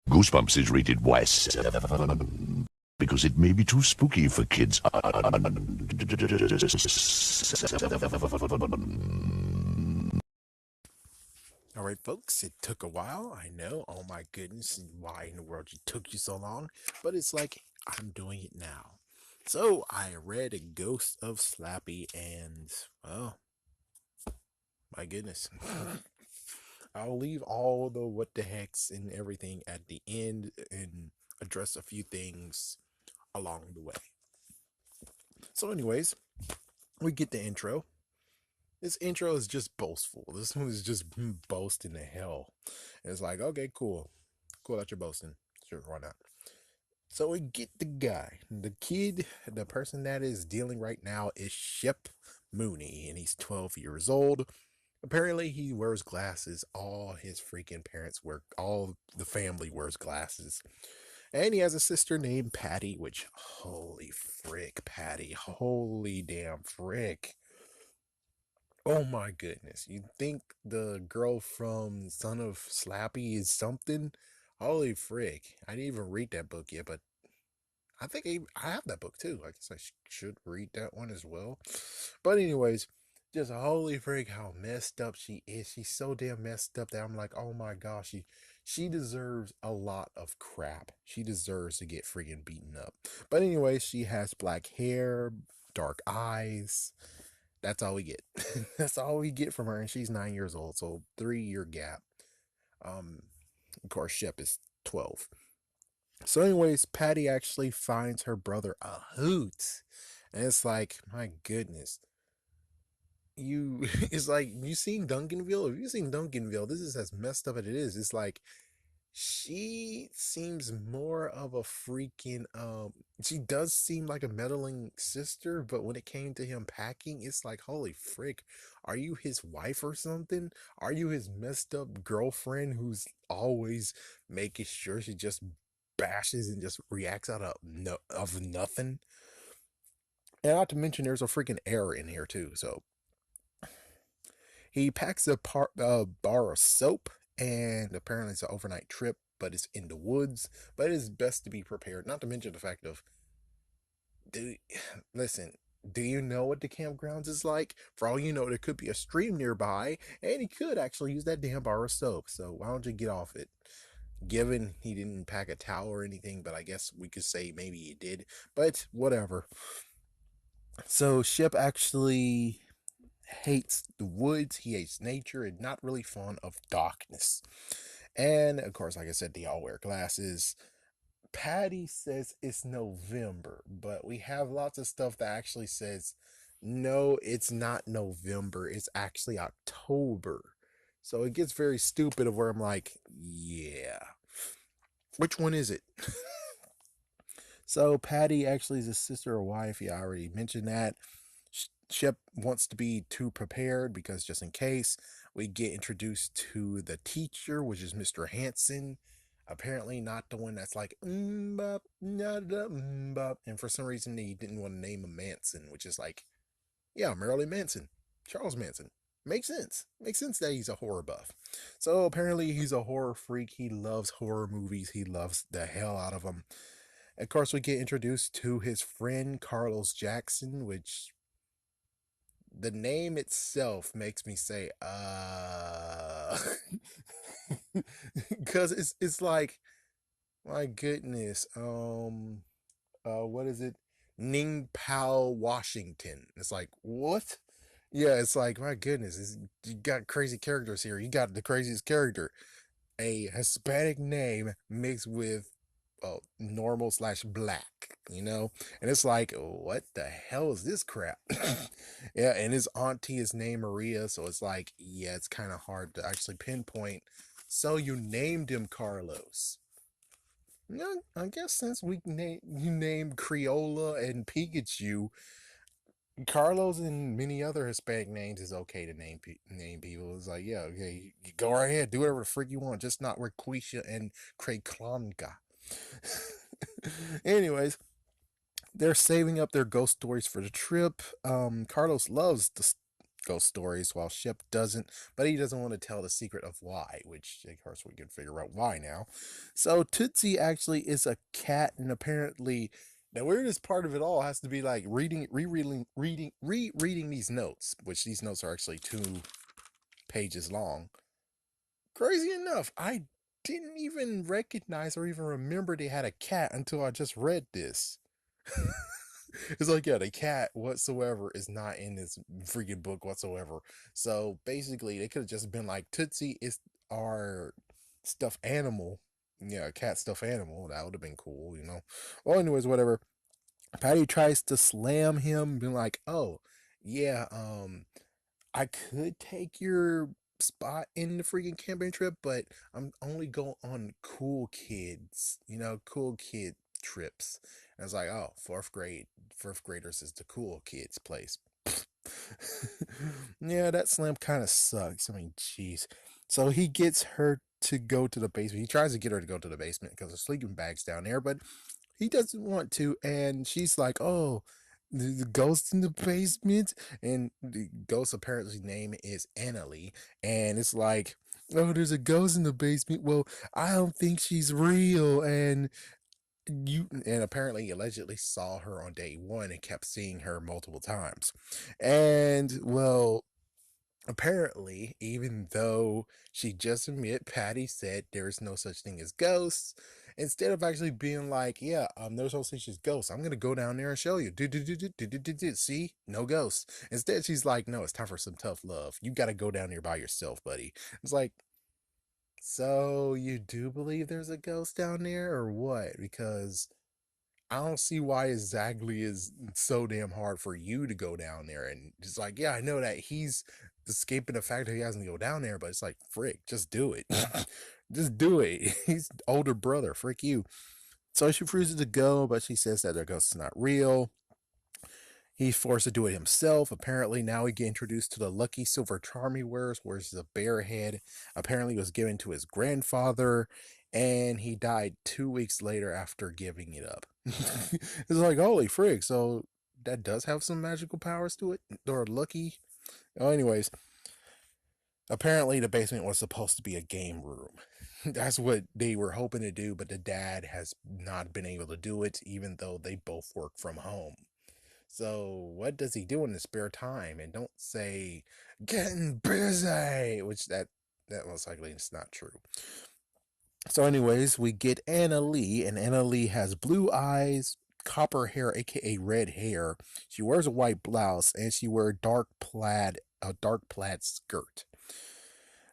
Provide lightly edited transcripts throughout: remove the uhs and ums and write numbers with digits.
Goosebumps is rated West because it may be too spooky for kids. All right, folks, it took a while. I know. Oh my goodness, why in the world it took you so long? But it's like I'm doing it now. So I read A Ghost of Slappy, and oh my goodness, I'll leave all the what the hex and everything at the end and address a few things along the way. So, anyways, we get the intro. This intro is just boastful. This one is just boasting to hell. And it's like, okay, cool. Cool that you're boasting. Sure, why not? So we get the guy. The kid, the person that is dealing right now is Shep Mooney, and he's 12 years old. Apparently, he wears glasses. All his freaking parents wear, all the family wears glasses. And he has a sister named Patty, which, holy frick, Patty. Holy damn frick. Oh my goodness. You think the girl from Son of Slappy is something? Holy frick. I didn't even read that book yet, but I think I have that book too. I guess I should read that one as well. But, anyways, just holy frick how messed up she is. She's so damn messed up that I'm like, oh my gosh, she deserves a lot of crap. She deserves to get freaking beaten up. But, anyways, she has black hair, dark eyes. That's all we get. That's all we get from her, and she's 9 years old, so 3 year gap. Um, of course, Shep is 12. So, anyways, Patty actually finds her brother a hoot, and it's like, my goodness, you. It's like you seen Duncanville. If you seen Duncanville, this is as messed up as it is. It's like she seems more of a freaking she does seem like a meddling sister, but when it came to him packing, it's like, holy frick, are you his wife or something? Are you his messed up girlfriend who's always making sure she just bashes and just reacts out of nothing? And not to mention there's a freaking error in here too. So he packs a bar of soap, and apparently it's an overnight trip, but it's in the woods. But it is best to be prepared. Not to mention the fact of, do listen. Do you know what the campgrounds is like? For all you know, there could be a stream nearby, and he could actually use that damn bar of soap. So why don't you get off it? Given he didn't pack a towel or anything, but I guess we could say maybe he did. But whatever. So Ship actually hates the woods, he hates nature, and not really fond of darkness. And of course, like I said, they all wear glasses. Patty says it's November, but we have lots of stuff that actually says no, it's not November, it's actually October. So it gets very stupid of where I'm like, yeah, which one is it? So Patty actually is a sister or wife. Yeah, I already mentioned that. Shep wants to be too prepared because just in case we get introduced to the teacher, which is Mr. Hanson. Apparently, not the one that's like, bop, bop. And for some reason, he didn't want to name him Manson, which is like, yeah, Marilyn Manson, Charles Manson. Makes sense. Makes sense that he's a horror buff. So apparently, he's a horror freak. He loves horror movies. He loves the hell out of them. Of course, we get introduced to his friend Carlos Jackson, which the name itself makes me say, because it's like, my goodness, what is it? Ning Pao Washington. It's like, what? Yeah, it's like, my goodness, you got crazy characters here. You got the craziest character, a Hispanic name mixed with normal slash black, and it's like, what the hell is this crap? Yeah, and his auntie is named Maria, so it's like, yeah, it's kind of hard to actually pinpoint. So you named him Carlos. No, I guess since you named Creola and Pikachu, Carlos and many other Hispanic names is okay to name people. It's like, yeah, okay, you go right ahead, do whatever the freak you want, just not Raquisha and Craig Klonka. Anyways, they're saving up their ghost stories for the trip. Carlos loves ghost stories, while Shep doesn't, but he doesn't want to tell the secret of why, which of course we can figure out why now. So Tootsie actually is a cat, and apparently the weirdest part of it all has to be like rereading these notes, which these notes are actually 2 pages long. Crazy enough, I didn't even recognize or even remember they had a cat until I just read this. It's like, yeah, the cat whatsoever is not in this freaking book whatsoever. So basically, they could have just been like, Tootsie is our stuffed animal. Yeah, cat stuffed animal. That would have been cool, you know. Well, anyways, whatever. Patty tries to slam him, being like, oh, yeah, I could take your spot in the freaking camping trip, but I'm only going on cool kids, cool kid trips. And I was like, oh, fourth graders is the cool kids place. Yeah, that slam kind of sucks. I mean, jeez. So he gets her to go to the basement. He tries to get her to go to the basement because the sleeping bag's down there, but he doesn't want to. And she's like, oh, the ghost in the basement. And the ghost apparently name is Annalie. And it's like, oh, there's a ghost in the basement. Well, I don't think she's real. And apparently allegedly saw her on day one and kept seeing her multiple times. And well, apparently, even though she just admitted, Patty said there is no such thing as ghosts, instead of actually being like, yeah, there's no such thing as ghosts, I'm gonna go down there and show you. See, no ghosts. Instead, she's like, no, it's time for some tough love. You gotta go down there by yourself, buddy. It's like, so you do believe there's a ghost down there or what? Because I don't see why exactly is so damn hard for you to go down there. And it's like, yeah, I know that he's escaping the fact that he hasn't go down there, but it's like, frick, just do it. Just do it. He's older brother, frick you. So she refuses to go, but she says that their ghost is not real. He's forced to do it himself. Apparently, now we get introduced to the lucky silver charm he wears, where it's a bear head. Apparently, it was given to his grandfather, and he died 2 weeks later after giving it up. It's like, holy frig. So that does have some magical powers to it, or lucky. Oh, anyways, apparently, the basement was supposed to be a game room. That's what they were hoping to do, but the dad has not been able to do it, even though they both work from home. So what does he do in his spare time? And don't say getting busy, which that most likely is not true. So, anyways, we get Anna Lee, and Anna Lee has blue eyes, copper hair, aka red hair. She wears a white blouse, and she wears a dark plaid skirt.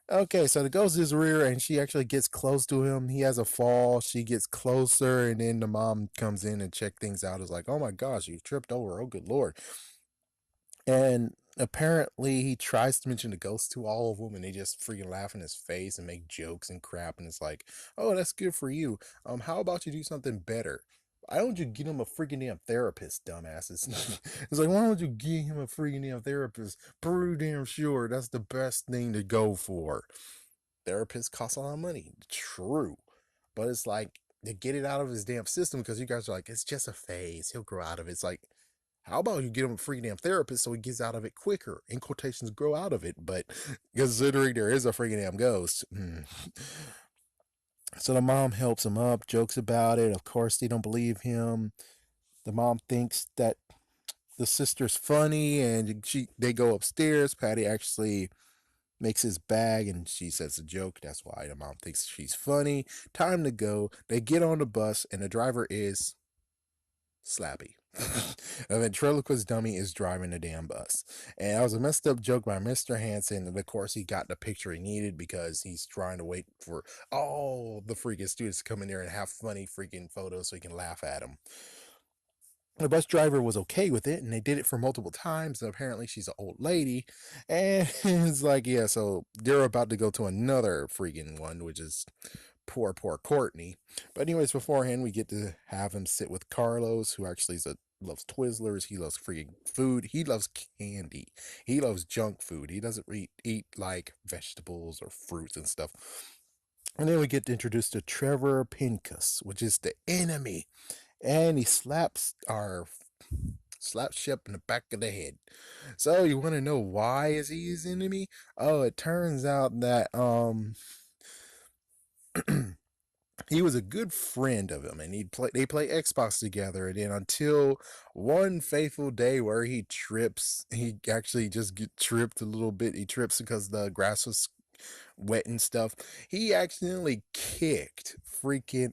Okay, so the ghost is rear, and she actually gets close to him. He has a fall. She gets closer, and then the mom comes in and check things out. Is like, oh my gosh, you tripped over. Oh, good lord. And apparently, he tries to mention the ghost to all of them, and they just freaking laugh in his face and make jokes and crap. And it's like, oh, that's good for you. How about you do something better? Why don't you get him a freaking damn therapist, dumbasses? It's like, why don't you get him a freaking damn therapist? Pretty damn sure that's the best thing to go for. Therapists cost a lot of money. True. But it's like, to get it out of his damn system, because you guys are like, it's just a phase. He'll grow out of it. It's like, how about you get him a free damn therapist so he gets out of it quicker? In quotations, grow out of it. But considering there is a freaking damn ghost. So the mom helps him up, jokes about it. Of course, they don't believe him. The mom thinks that the sister's funny, and they go upstairs. Patty actually makes his bag, and she says a joke. That's why the mom thinks she's funny. Time to go. They get on the bus, and the driver is Slappy. A ventriloquist dummy is driving the damn bus. And that was a messed up joke by Mr. Hansen. And of course, he got the picture he needed because he's trying to wait for all the freaking students to come in there and have funny freaking photos so he can laugh at them. The bus driver was okay with it, and they did it for multiple times. And apparently, she's an old lady. And it's like, yeah, so they're about to go to another freaking one, which is poor Courtney. But anyways, beforehand, we get to have him sit with Carlos, who actually loves Twizzlers. He loves freaking food. He loves candy. He loves junk food. He doesn't eat like vegetables or fruits and stuff. And then we get introduced to Trevor Pincus, which is the enemy. And he slaps our slapped Shep in the back of the head. So you want to know why is he his enemy? Oh, it turns out that he was a good friend of him, and they play Xbox together. And then until one fateful day where he trips, he actually just get tripped a little bit. He trips because the grass was wet and stuff. He accidentally kicked freaking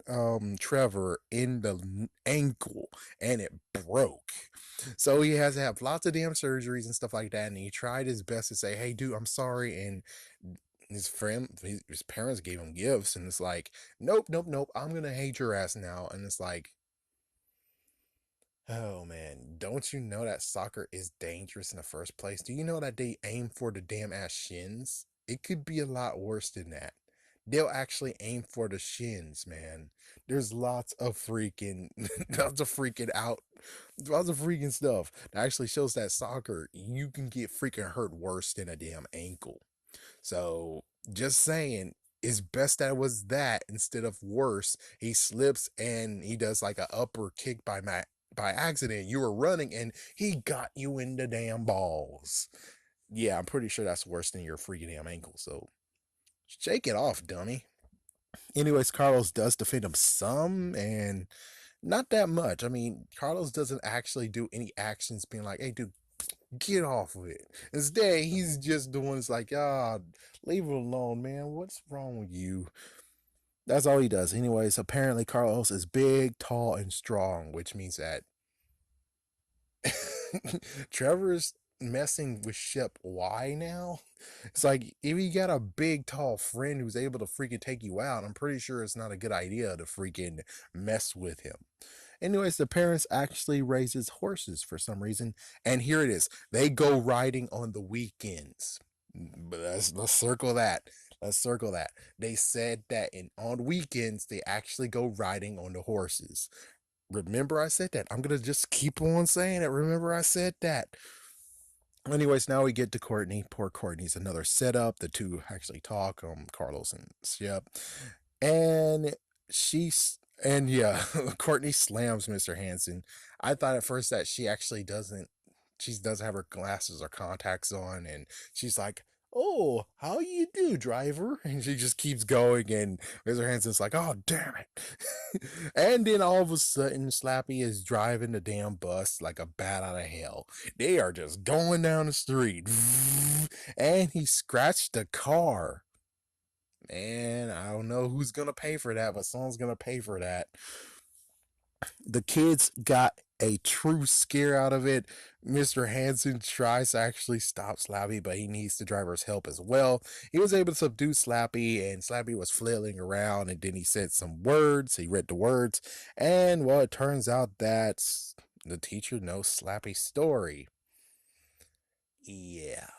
Trevor in the ankle, and it broke. So he has to have lots of damn surgeries and stuff like that. And he tried his best to say, "Hey, dude, I'm sorry." And his parents gave him gifts, and it's like, "Nope, nope, nope. I'm gonna hate your ass now." And it's like, oh man, don't you know that soccer is dangerous in the first place? Do you know that they aim for the damn ass shins? It could be a lot worse than that. They'll actually aim for the shins, man. There's lots of freaking stuff that actually shows that soccer, you can get freaking hurt worse than a damn ankle. So just saying, it's best that it was that instead of worse. He slips and he does like a upper kick by accident. You were running and he got you in the damn balls. Yeah, I'm pretty sure that's worse than your freaking damn ankle. So shake it off, dummy. Anyways, Carlos does defend him some and not that much. I mean, Carlos doesn't actually do any actions being like, "Hey, dude, get off of it." Instead, he's just the one that's like, "Ah, leave it alone, man. What's wrong with you?" That's all he does. Anyways, apparently Carlos is big, tall, and strong, which means that Trevor's messing with Shep. Why now? It's like, if you got a big, tall friend who's able to freaking take you out, I'm pretty sure it's not a good idea to freaking mess with him. Anyways, the parents actually raises horses for some reason, and here it is. They go riding on the weekends. But let's circle that. Let's circle that. They said that on weekends they actually go riding on the horses. Remember I said that. I'm gonna just keep on saying it. Remember I said that. Anyways, now we get to Courtney. Poor Courtney's another setup. The two actually talk, Carlos and Shep. And she's and yeah, Courtney slams Mr. Hanson. I thought at first that she doesn't have her glasses or contacts on, and she's like, "Oh, how you do, driver?" And she just keeps going, and Mr. Hanson's like, "Oh, damn it." And then all of a sudden, Slappy is driving the damn bus like a bat out of hell. They are just going down the street, and he scratched the car. Man, I don't know who's gonna pay for that, but someone's gonna pay for that. The kids got a true scare out of it. Mr. Hanson tries to actually stop Slappy, but he needs the driver's help as well. He was able to subdue Slappy, and Slappy was flailing around, and then he said some words. He read the words, and well, it turns out that the teacher knows Slappy's story. Yeah.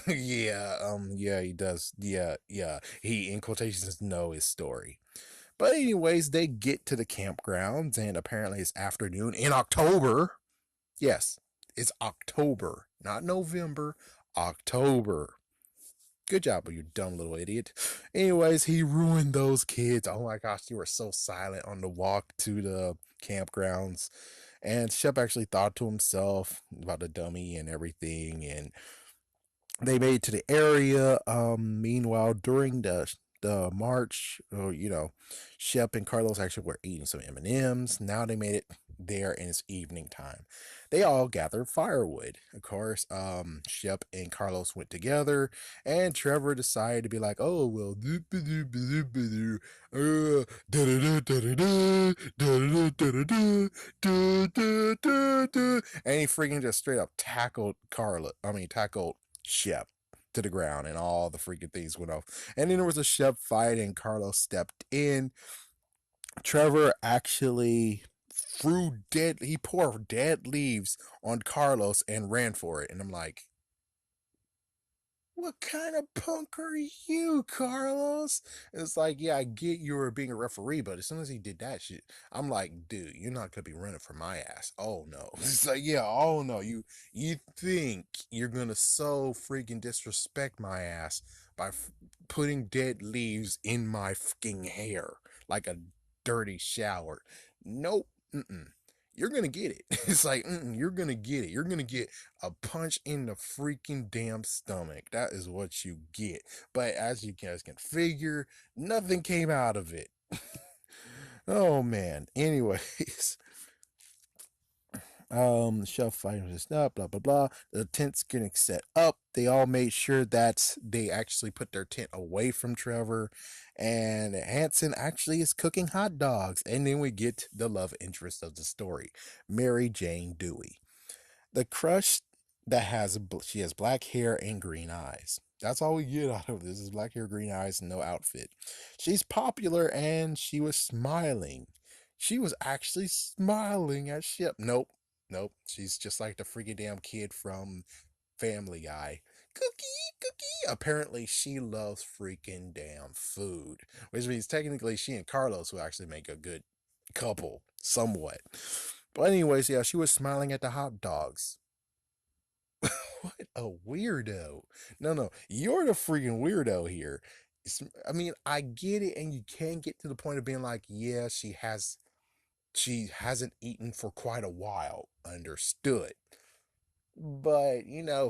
Yeah, he does. Yeah. He, in quotations, know his story. But anyways, they get to the campgrounds, and apparently it's afternoon in October. Yes, it's October, not November, October. Good job, you dumb little idiot. Anyways, he ruined those kids. Oh my gosh, you were so silent on the walk to the campgrounds. And Shep actually thought to himself about the dummy and everything, and they made it to the area. Meanwhile, during the march, Shep and Carlos actually were eating some M&Ms. Now they made it there, and it's evening time. They all gathered firewood. Of course, Shep and Carlos went together, and Trevor decided to be like, "Oh well, and he freaking just straight up tackled Shep to the ground, and all the freaking things went off. And then there was a Shep fight, and Carlos stepped in. Trevor actually he poured dead leaves on Carlos and ran for it. And I'm like, what kind of punk are you, Carlos? It's like, yeah, I get you were being a referee, but as soon as he did that shit, I'm like, dude, you're not gonna be running for my ass. Oh no. It's like, yeah, oh no. You think you're gonna so freaking disrespect my ass by putting dead leaves in my fucking hair like a dirty shower? Nope. Mm-mm. you're gonna get it. It's like, you're gonna get it. You're gonna get a punch in the freaking damn stomach. That is what you get. But as you guys can figure, nothing came out of it. Oh man. Anyways, shelf fighting this stuff, blah blah blah. The tent's getting set up. They all made sure that they actually put their tent away from Trevor, and Hanson actually is cooking hot dogs. And then we get the love interest of the story, Mary Jane Dewey, the crush that she has black hair and green eyes. That's all we get out of this is black hair, green eyes, no outfit. She's popular and she was smiling. She was actually smiling at Ship. Nope. Nope. She's just like the freaky damn kid from Family Guy. Cookie, cookie. Apparently, she loves freaking damn food, which means technically she and Carlos will actually make a good couple, somewhat. But anyways, yeah, she was smiling at the hot dogs. What a weirdo. No, no, you're the freaking weirdo here. I mean, I get it, and you can get to the point of being like, yeah, she hasn't eaten for quite a while. Understood. But,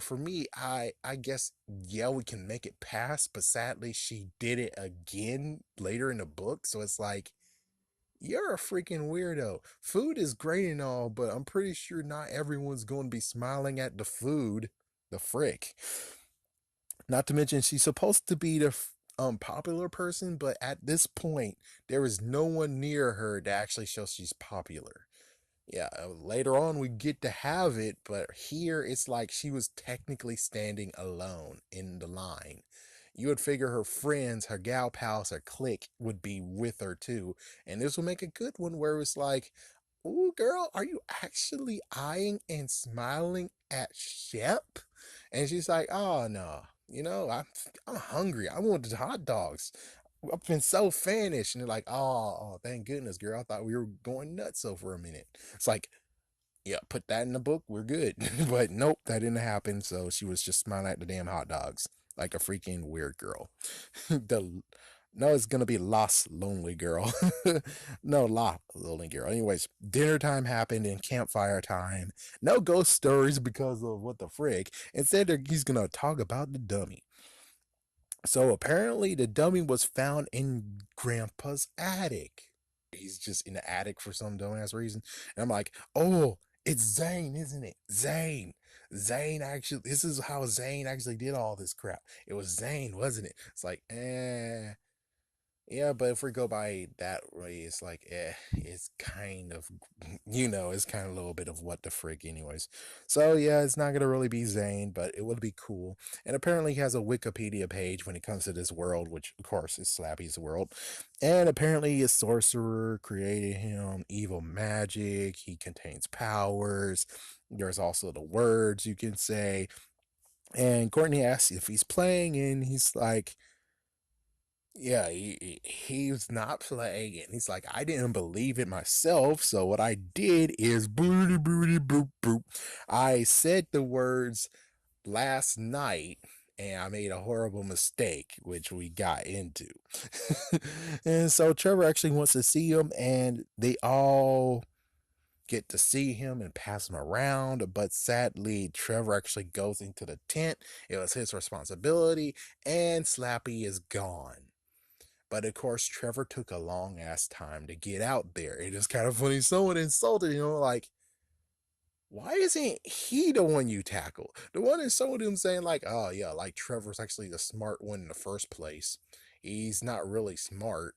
for me, I guess yeah, we can make it pass, but sadly she did it again later in the book, so it's like you're a freaking weirdo. Food is great and all, but I'm pretty sure not everyone's going to be smiling at the food. The frick. Not to mention, she's supposed to be the popular person, but at this point, there is no one near her to actually show she's popular. Yeah, later on we get to have it, but here it's like she was technically standing alone in the line. You would figure her friends, her gal pals, her clique would be with her too, and this will make a good one where it's like, "Ooh, girl, are you actually eyeing and smiling at Shep?" And she's like, "Oh no, I'm hungry. I wanted hot dogs. I've been so famished." And they're like, "Oh, thank goodness, girl. I thought we were going nuts so for a minute." It's like, yeah, put that in the book. We're good. But nope, that didn't happen. So she was just smiling at the damn hot dogs like a freaking weird girl. the No, it's gonna be Lost Lonely Girl. No, Lost Lonely Girl. Anyways, dinner time happened and campfire time. No ghost stories because of what the frick. Instead, he's gonna talk about the dummy. So apparently, the dummy was found in Grandpa's attic. He's just in the attic for some dumbass reason. And I'm like, oh, it's Zane, isn't it? Zane. Zane actually, this is how Zane actually did all this crap. It was Zane, wasn't it? It's like, yeah, but if we go by that way, it's like, it's kind of, it's kind of a little bit of what the frick, anyways. So, yeah, it's not going to really be Zane, but it would be cool. And apparently, he has a Wikipedia page when it comes to this world, which, of course, is Slappy's world. And apparently, a sorcerer created him, evil magic. He contains powers. There's also the words you can say. And Courtney asks if he's playing, and he's like, yeah, he's not playing it. He's like, I didn't believe it myself. So what I did is booty booty boop boop. I said the words last night and I made a horrible mistake, which we got into. And so Trevor actually wants to see him, and they all get to see him and pass him around. But sadly, Trevor actually goes into the tent. It was his responsibility, and Slappy is gone. But of course, Trevor took a long ass time to get out there. It is kind of funny. Someone insulted him, like, why isn't he the one you tackle? The one that sold him saying, like, oh, yeah, like Trevor's actually the smart one in the first place. He's not really smart.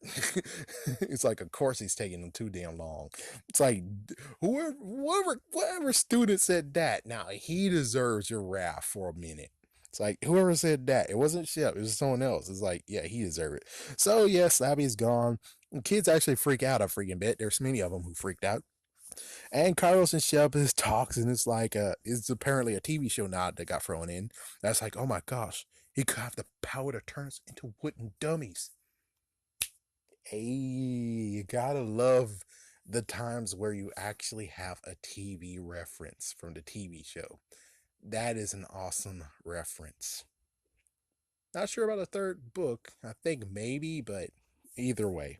It's like, of course, he's taking him too damn long. It's like, whoever student said that, now he deserves your wrath for a minute. It's like, whoever said that, it wasn't Shep, it was someone else. It's like, yeah, he deserved it. So, yeah, Slappy's gone. Kids actually freak out a freaking bit. There's many of them who freaked out. And Carlos and Shep is talks, and it's like it's apparently a TV show nod that got thrown in. That's like, oh my gosh, he could have the power to turn us into wooden dummies. Hey, you gotta love the times where you actually have a TV reference from the TV show. That is an awesome reference. Not sure about a third book. I think maybe, but either way.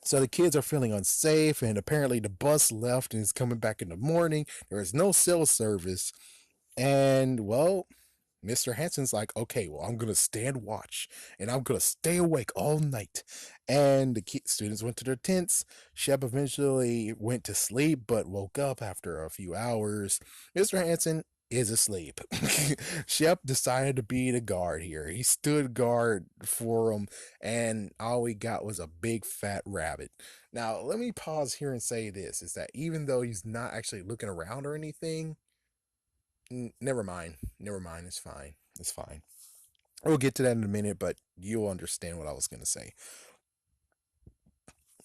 So the kids are feeling unsafe, and apparently the bus left and is coming back in the morning. There is no cell service, and well, Mr. Hanson's like, okay, well, I'm gonna stand watch and I'm gonna stay awake all night. And the students went to their tents. Shep eventually went to sleep, but woke up after a few hours. Mr. Hanson is asleep. Shep decided to be the guard here. He stood guard for him, and all we got was a big fat rabbit. Now, let me pause here and say this is that even though he's not actually looking around or anything, never mind. Never mind. It's fine. It's fine. We'll get to that in a minute, but you'll understand what I was going to say.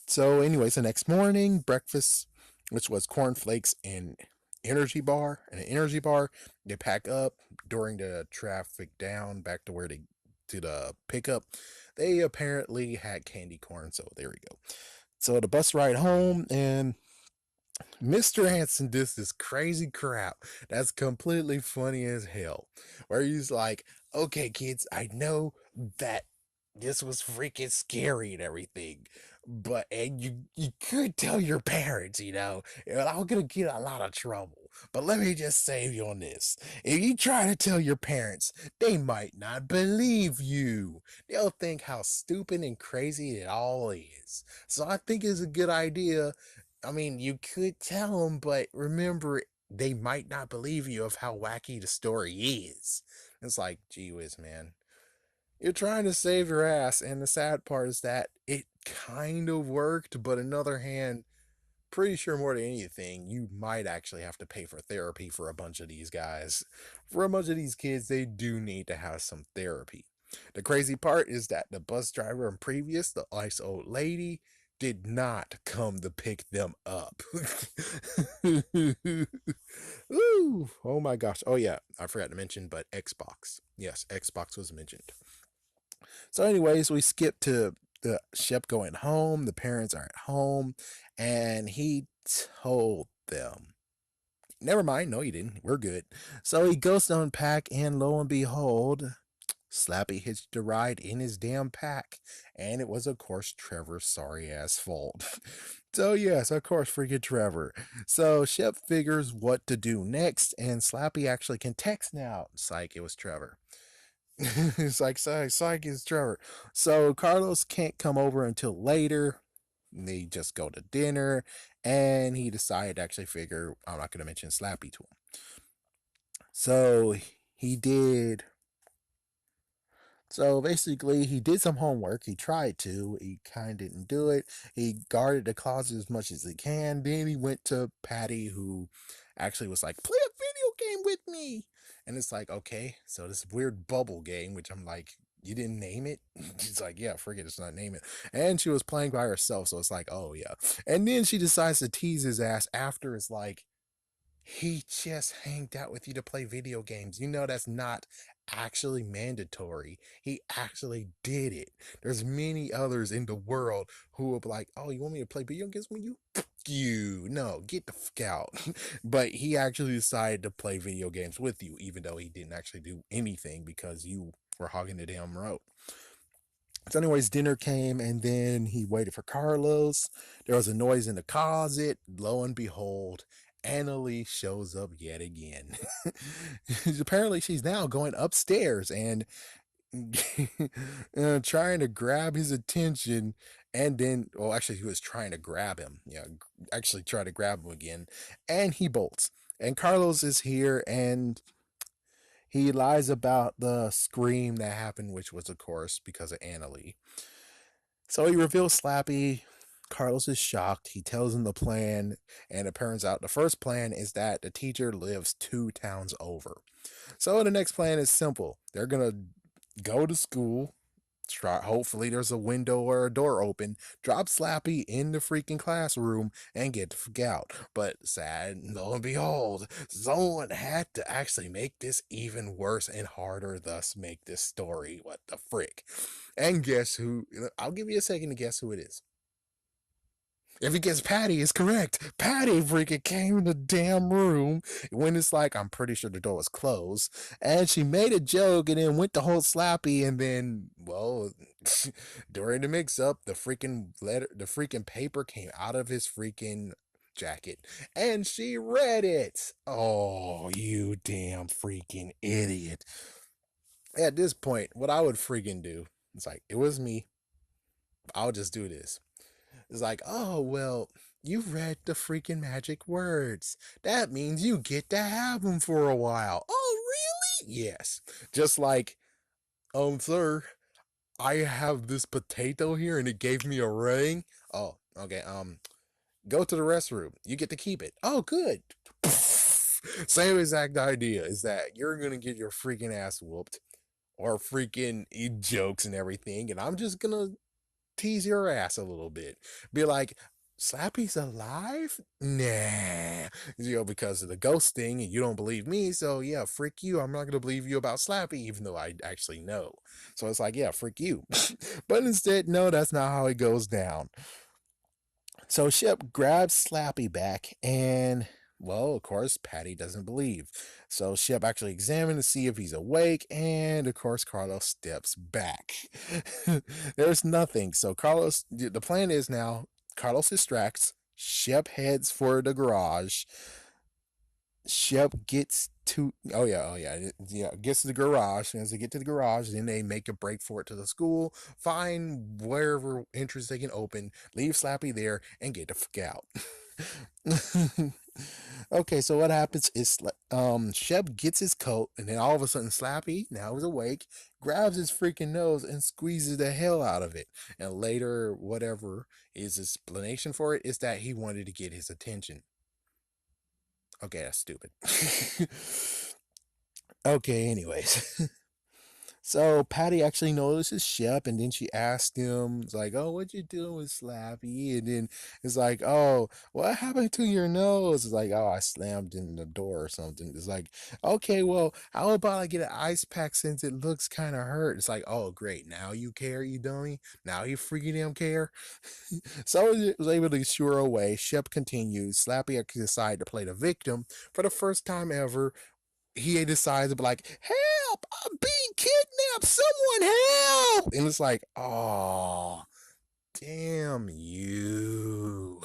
So, anyways, the next morning, breakfast, which was cornflakes and an energy bar, they pack up during the traffic down back to where they to the pickup. They apparently had candy corn, so there we go. So the bus ride home, and Mr. Hanson does this crazy crap that's completely funny as hell. Where he's like, okay, kids, I know that this was freaking scary and everything, but and you could tell your parents, and I'm gonna get a lot of trouble. But let me just save you on this. If you try to tell your parents, they might not believe you. They'll think how stupid and crazy it all is. So I think it's a good idea. I mean, you could tell them, but remember, they might not believe you of how wacky the story is. It's like, gee whiz, man. You're trying to save your ass, and the sad part is that it kind of worked, but on the other hand, pretty sure more than anything, you might actually have to pay for therapy for a bunch of these guys. For a bunch of these kids, they do need to have some therapy. The crazy part is that the bus driver and previous, the nice old lady, did not come to pick them up. Ooh, oh my gosh. Oh yeah, I forgot to mention, but Xbox. Yes, Xbox was mentioned. So, anyways, we skip to the Shep going home. The parents are at home, and he told them, never mind, no, he didn't. We're good. So he goes to unpack, and lo and behold, Slappy hitched a ride in his damn pack. And it was, of course, Trevor's sorry ass fault. So, yes, of course, freaking Trevor. So Shep figures what to do next, and Slappy actually can text now. Psych, it was Trevor. It's like psych is Trevor. So Carlos can't come over until later. They just go to dinner, and he decided to actually figure I'm not going to mention Slappy to him. So he did. So basically, he did some homework. He tried to. He kind of didn't do it. He guarded the closet as much as he can. Then he went to Patty, who actually was like, "Play a video game with me." And it's like, okay, so this weird bubble game, which I'm like, you didn't name it? She's like, yeah, forget it's not name it. And she was playing by herself, so it's like, oh yeah. And then she decides to tease his ass after it's like, he just hanged out with you to play video games. You know that's not actually mandatory. He actually did it. There's many others in the world who will be like, "Oh, you want me to play video games with you? You no, get the fuck out." But he actually decided to play video games with you, even though he didn't actually do anything because you were hogging the damn road. So, anyways, dinner came, and then he waited for Carlos. There was a noise in the closet. Lo and behold, Annalie shows up yet again. Apparently, she's now going upstairs and trying to grab his attention. And then, well, actually, he was trying to grab him. Yeah, actually, try to grab him again. And he bolts. And Carlos is here, and he lies about the scream that happened, which was, of course, because of Annalie. So he reveals Slappy. Carlos is shocked. He tells him the plan, and it turns out the first plan is that the teacher lives 2 towns over. So the next plan is simple. They're gonna go to school. Try, hopefully there's a window or a door open. Drop Slappy in the freaking classroom and get the fuck out. But sad, lo and behold, someone had to actually make this even worse and harder. Thus, make this story what the frick. And guess who? I'll give you a second to guess who it is. If he gets Patty, it's correct. Patty freaking came in the damn room when it's like, I'm pretty sure the door was closed. And she made a joke and then went to hold Slappy. And then, well, during the mix up, the freaking paper came out of his freaking jacket. And she read it. Oh, you damn freaking idiot. At this point, what I would freaking do, it's like, it was me. I'll just do this. It's like, oh, well, you read the freaking magic words. That means you get to have them for a while. Oh, really? Yes. Just like, sir, I have this potato here and it gave me a ring. Oh, okay. Go to the restroom. You get to keep it. Oh, good. Same exact idea is that you're going to get your freaking ass whooped or freaking eat jokes and everything. And I'm just going to tease your ass a little bit. Be like, Slappy's alive? Nah. Because of the ghost thing, and you don't believe me, so yeah, frick you. I'm not gonna believe you about Slappy, even though I actually know. So it's like, yeah, frick you. But instead, no, that's not how it goes down. So Shep grabs Slappy back, and well, of course, Patty doesn't believe. So Shep actually examines to see if he's awake, and of course, Carlos steps back. There's nothing. So the plan is now Carlos distracts. Shep heads for the garage. Shep gets to gets to the garage. And as they get to the garage, then they make a break for it to the school, find wherever entrance they can open, leave Slappy there, and get the fuck out. Okay, so what happens is Shep gets his coat, and then all of a sudden Slappy, now he's awake, grabs his freaking nose and squeezes the hell out of it. And later, whatever his explanation for it is that he wanted to get his attention. Okay, that's stupid. Okay, anyways. So Patty actually notices Shep, and then she asked him, it's like, "Oh, what you doing with Slappy?" And then it's like, "Oh, what happened to your nose?" It's like, "Oh, I slammed in the door or something." It's like, "Okay, well, how about I get an ice pack since it looks kind of hurt?" It's like, "Oh, great, now you care, you dummy. Now you freaking damn care." So he was able to shoo her away. Shep continues. Slappy decided to play the victim for the first time ever. He decides to be like, "Help! I'm being kidnapped! Someone help!" And it's like, oh, damn you.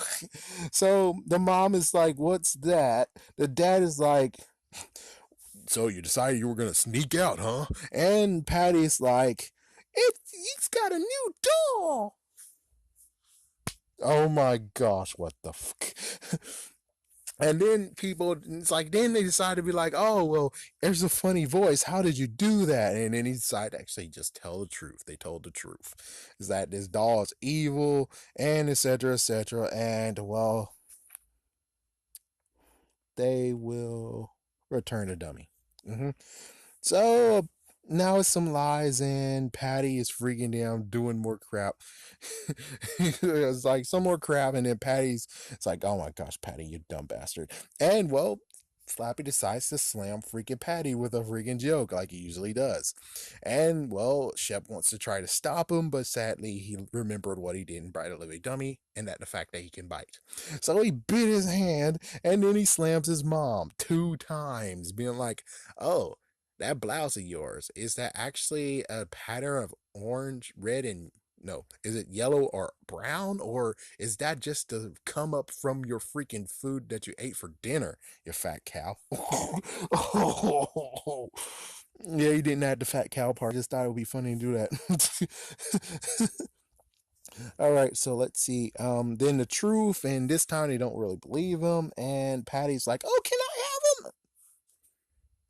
So the mom is like, "What's that?" The dad is like, "So you decided you were gonna sneak out, huh?" And Patty's like, It's got a new doll." Oh my gosh, what the fuck? And then it's like, then they decide to be like, "Oh, well, there's a funny voice. How did you do that?" And then he decided to actually just tell the truth. They told the truth. Is that this doll is evil and etc. etc. And well, they will return the dummy. Hmm. So now it's some lies, and Patty is freaking down doing more crap. It's like some more crap, and then it's like, "Oh my gosh, Patty, you dumb bastard." And well, Slappy decides to slam freaking Patty with a freaking joke like he usually does. And well, Shep wants to try to stop him, but sadly he remembered what he did in Bride of Living Dummy, and that the fact that he can bite. So he bit his hand, and then he slams his mom 2 times, being like, "Oh, that blouse of yours, is that actually a pattern of orange, red, and no, is it yellow or brown, or is that just to come up from your freaking food that you ate for dinner, you fat cow?" Yeah, he didn't add the fat cow part. I just thought it would be funny to do that. All right, so let's see. Then the truth, and this time they don't really believe him. And Patty's like, "Oh, can I have him?"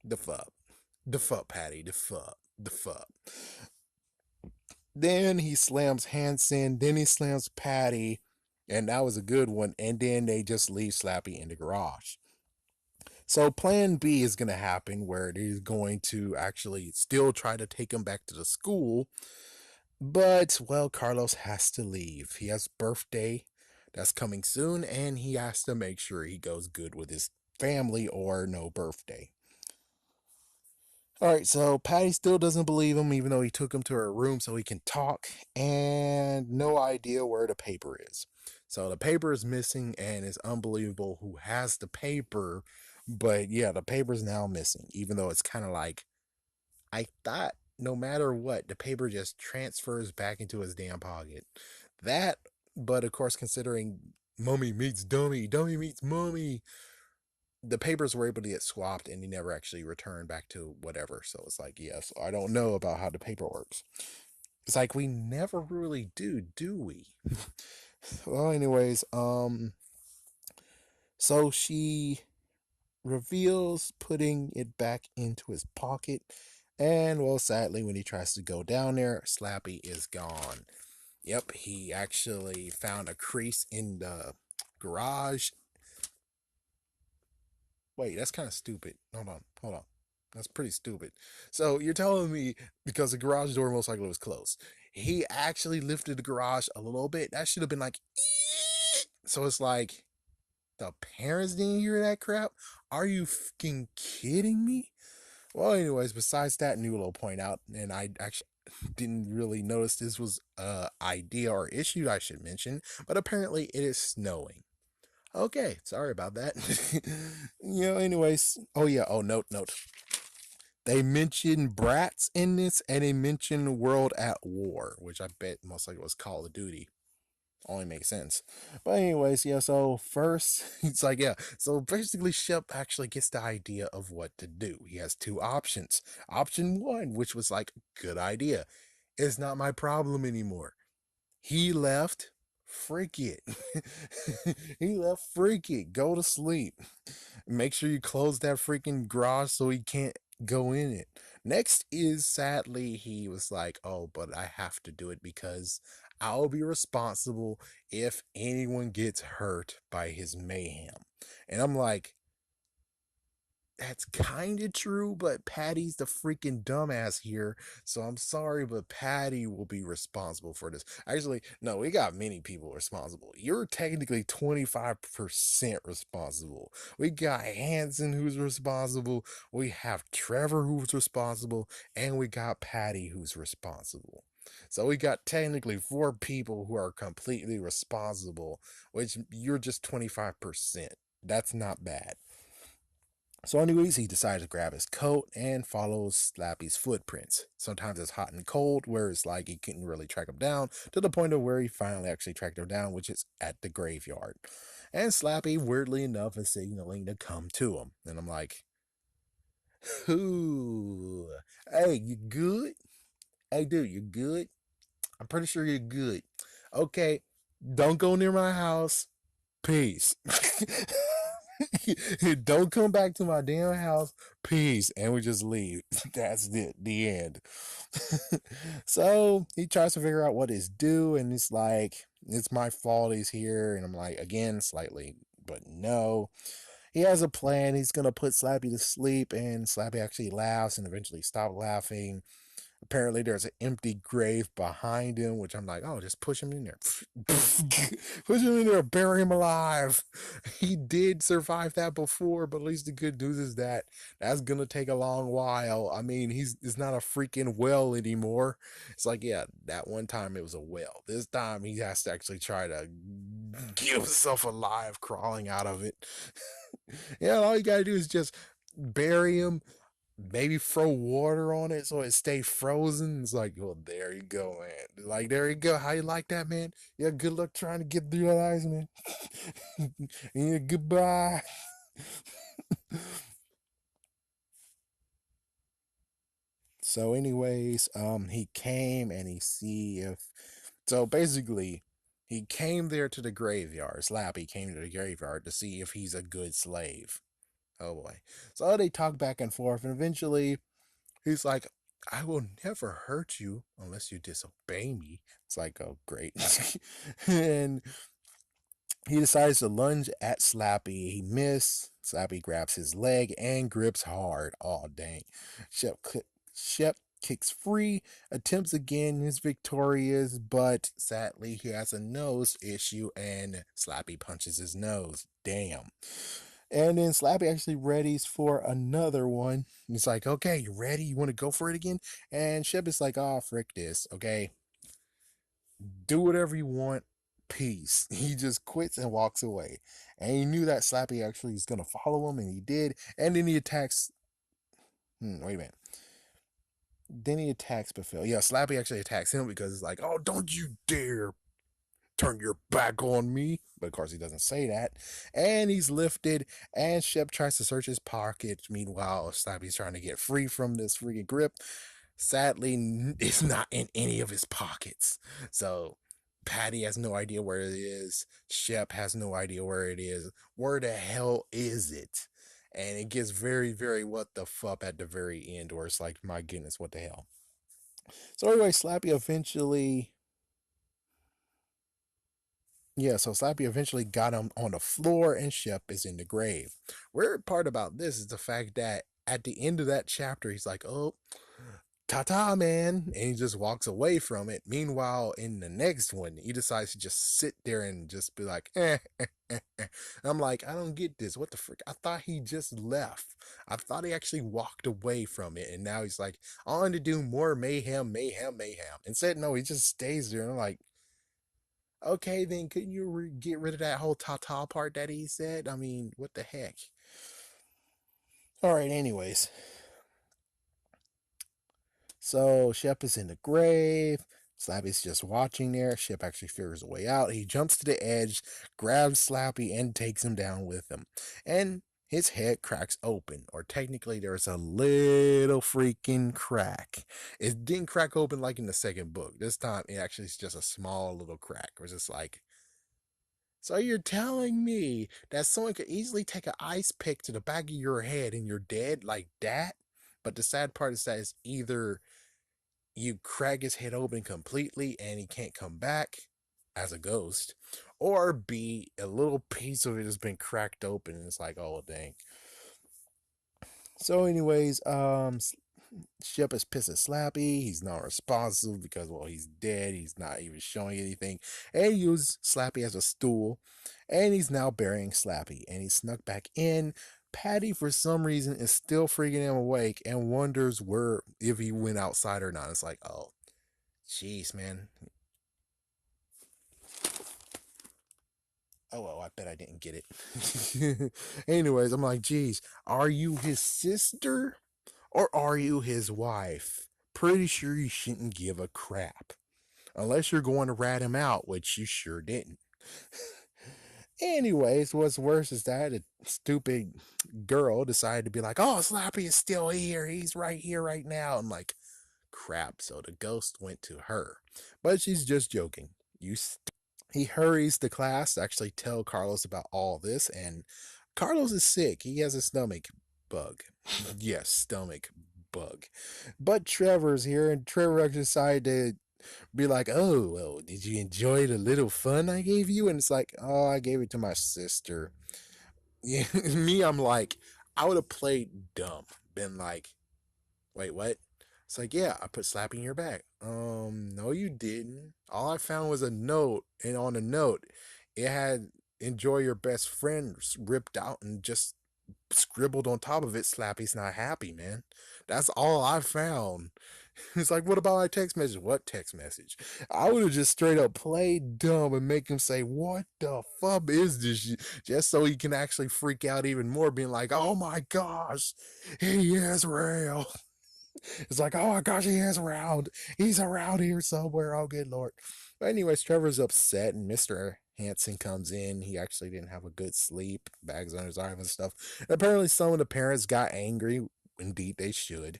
The fuck. The fuck, Patty. The fuck. The fuck. Then he slams Hanson. Then he slams Patty. And that was a good one. And then they just leave Slappy in the garage. So plan B is going to happen where they're going to actually still try to take him back to the school. But, well, Carlos has to leave. He has birthday that's coming soon. And he has to make sure he goes good with his family or no birthday. All right, so Patty still doesn't believe him, even though he took him to her room so he can talk, and no idea where the paper is. So the paper is missing, and it's unbelievable who has the paper. But yeah, the paper's now missing, even though it's kind of like I thought no matter what, the paper just transfers back into his damn pocket. That, but of course, considering mummy meets dummy, dummy meets mummy, the papers were able to get swapped and he never actually returned back to whatever. So it's like, yes, I don't know about how the paper works. It's like we never really do we? Well, anyways, so she reveals putting it back into his pocket. And well, sadly, when he tries to go down there, Slappy is gone. Yep, he actually found a crease in the garage. Wait, that's kind of stupid. Hold on. That's pretty stupid. So you're telling me because the garage door most likely was closed, he actually lifted the garage a little bit? That should have been like, "Eek." So it's like the parents didn't hear that crap. Are you fucking kidding me? Well, anyways, besides that new little point out, and I actually didn't really notice this was a idea or issue I should mention, but apparently it is snowing. Okay, sorry about that. Anyways. Oh yeah, oh note. They mentioned brats in this and they mentioned World at War, which I bet most likely was Call of Duty. Only makes sense. But anyways, yeah, so first it's like, yeah. So basically Shep actually gets the idea of what to do. He has two options. Option one, which was like, good idea. It's not my problem anymore. He left. Freak it. He left. Freak it. Go to sleep. Make sure you close that freaking garage so he can't go in it. Next is sadly, he was like, oh, but I have to do it because I'll be responsible if anyone gets hurt by his mayhem. And I'm like, that's kind of true, but Patty's the freaking dumbass here. So I'm sorry, but Patty will be responsible for this. Actually, no, we got many people responsible. You're technically 25% responsible. We got Hanson who's responsible. We have Trevor who's responsible. And we got Patty who's responsible. So we got technically four people who are completely responsible, which you're just 25%. That's not bad. So, anyways, he decides to grab his coat and follows Slappy's footprints. Sometimes it's hot and cold, where it's like he couldn't really track him down, to the point of where he finally actually tracked him down, which is at the graveyard. And Slappy, weirdly enough, is signaling to come to him. And I'm like, "Ooh, hey, you good? Hey, dude, you good? I'm pretty sure you're good. Okay, don't go near my house. Peace." Don't come back to my damn house. Peace. And we just leave. That's it. The end. So he tries to figure out what is due, and it's like, it's my fault he's here. And I'm like, again, slightly, but no. He has a plan. He's going to put Slappy to sleep, and Slappy actually laughs and eventually stops laughing. Apparently, there's an empty grave behind him, which I'm like, oh, just push him in there. Push him in there, bury him alive. He did survive that before, but at least the good news is that that's gonna take a long while. I mean, it's not a freaking well anymore. It's like, yeah, that one time it was a well. This time he has to actually try to get himself alive, crawling out of it. Yeah, all you gotta do is just bury him, maybe throw water on it so it stay frozen. It's like, well, there you go, man. Like, there you go. How you like that, man? Yeah, good luck trying to get through that ice, man. Yeah, goodbye. So, anyways, he came and he see if so basically he came there to the graveyard. Slappy came to the graveyard to see if he's a good slave. Oh boy. So they talk back and forth, and eventually he's like, I will never hurt you unless you disobey me. It's like, oh, great. And he decides to lunge at Slappy. He missed. Slappy grabs his leg and grips hard. Oh, dang. Shep, Shep kicks free, attempts again, is victorious, but sadly, he has a nose issue and Slappy punches his nose. Damn. And then Slappy actually readies for another one. He's like, okay, you ready? You want to go for it again? And Shep is like, oh, frick this, okay? Do whatever you want. peace. He just quits and walks away. And he knew that Slappy actually was going to follow him, and he did. And then he attacks. Wait a minute. Then he attacks Befil. Yeah, Slappy actually attacks him because it's like, oh, don't you dare turn your back on me. But of course, he doesn't say that. And he's lifted, and Shep tries to search his pockets. Meanwhile, Slappy's trying to get free from this freaking grip. Sadly, it's not in any of his pockets. So Patty has no idea where it is. Shep has no idea where it is. Where the hell is it? And it gets very, very what the fuck at the very end, where it's like, my goodness, what the hell? So anyway, Slappy eventually, yeah, so Slappy eventually got him on the floor, and Shep is in the grave. Weird part about this is the fact that at the end of that chapter, he's like, oh, ta-ta, man, and he just walks away from it. Meanwhile, in the next one, he decides to just sit there and just be like, I'm like, I don't get this. What the frick? I thought he just left. I thought he actually walked away from it, and now he's like, I want to do more mayhem, mayhem, mayhem. Instead, no, he just stays there, and I'm like, okay, then couldn't you get rid of that whole ta-ta part that he said? I mean, what the heck? All right, anyways. So Shep is in the grave. Slappy's just watching there. Shep actually figures a way out. He jumps to the edge, grabs Slappy, and takes him down with him. And his head cracks open, or technically, there's a little freaking crack. It didn't crack open like in the second book. This time, it actually is just a small little crack. It was just like, so you're telling me that someone could easily take an ice pick to the back of your head and you're dead like that? But the sad part is that it's either you crack his head open completely and he can't come back as a ghost, or B, a little piece of it has been cracked open and it's like, oh dang. So anyways, Shep is pissed at Slappy. He's not responsive because, well, he's dead. He's not even showing anything. And he used Slappy as a stool. And he's now burying Slappy. And he snuck back in. Patty, for some reason, is still freaking him awake and wonders where, if he went outside or not. It's like, oh, jeez, man. Oh, well, I bet I didn't get it. Anyways, I'm like, geez, are you his sister? Or are you his wife? Pretty sure you shouldn't give a crap. Unless you're going to rat him out, which you sure didn't. Anyways, what's worse is that a stupid girl decided to be like, oh, Slappy is still here. He's right here right now. I'm like, crap. So the ghost went to her. But she's just joking. He hurries to class to actually tell Carlos about all this, and Carlos is sick. He has a stomach bug. Yes, stomach bug. But Trevor's here, and Trevor actually decided to be like, oh, well, did you enjoy the little fun I gave you? And it's like, oh, I gave it to my sister. Yeah, me, I'm like, I would have played dumb, been like, wait, what? It's like, yeah, I put Slappy in your bag. No, you didn't. All I found was a note, and on the note, it had enjoy your best friend ripped out and just scribbled on top of it, Slappy's not happy, man. That's all I found. It's like, what about my text message? What text message? I would have just straight up played dumb and make him say, what the fuck is this? Just so he can actually freak out even more, being like, oh my gosh, he is real. It's like, oh my gosh, he is around. He's around here somewhere. Oh, good lord. But anyways, Trevor's upset, and Mr. Hanson comes in. He actually didn't have a good sleep, bags on his arm and stuff. And apparently, some of the parents got angry. Indeed, they should.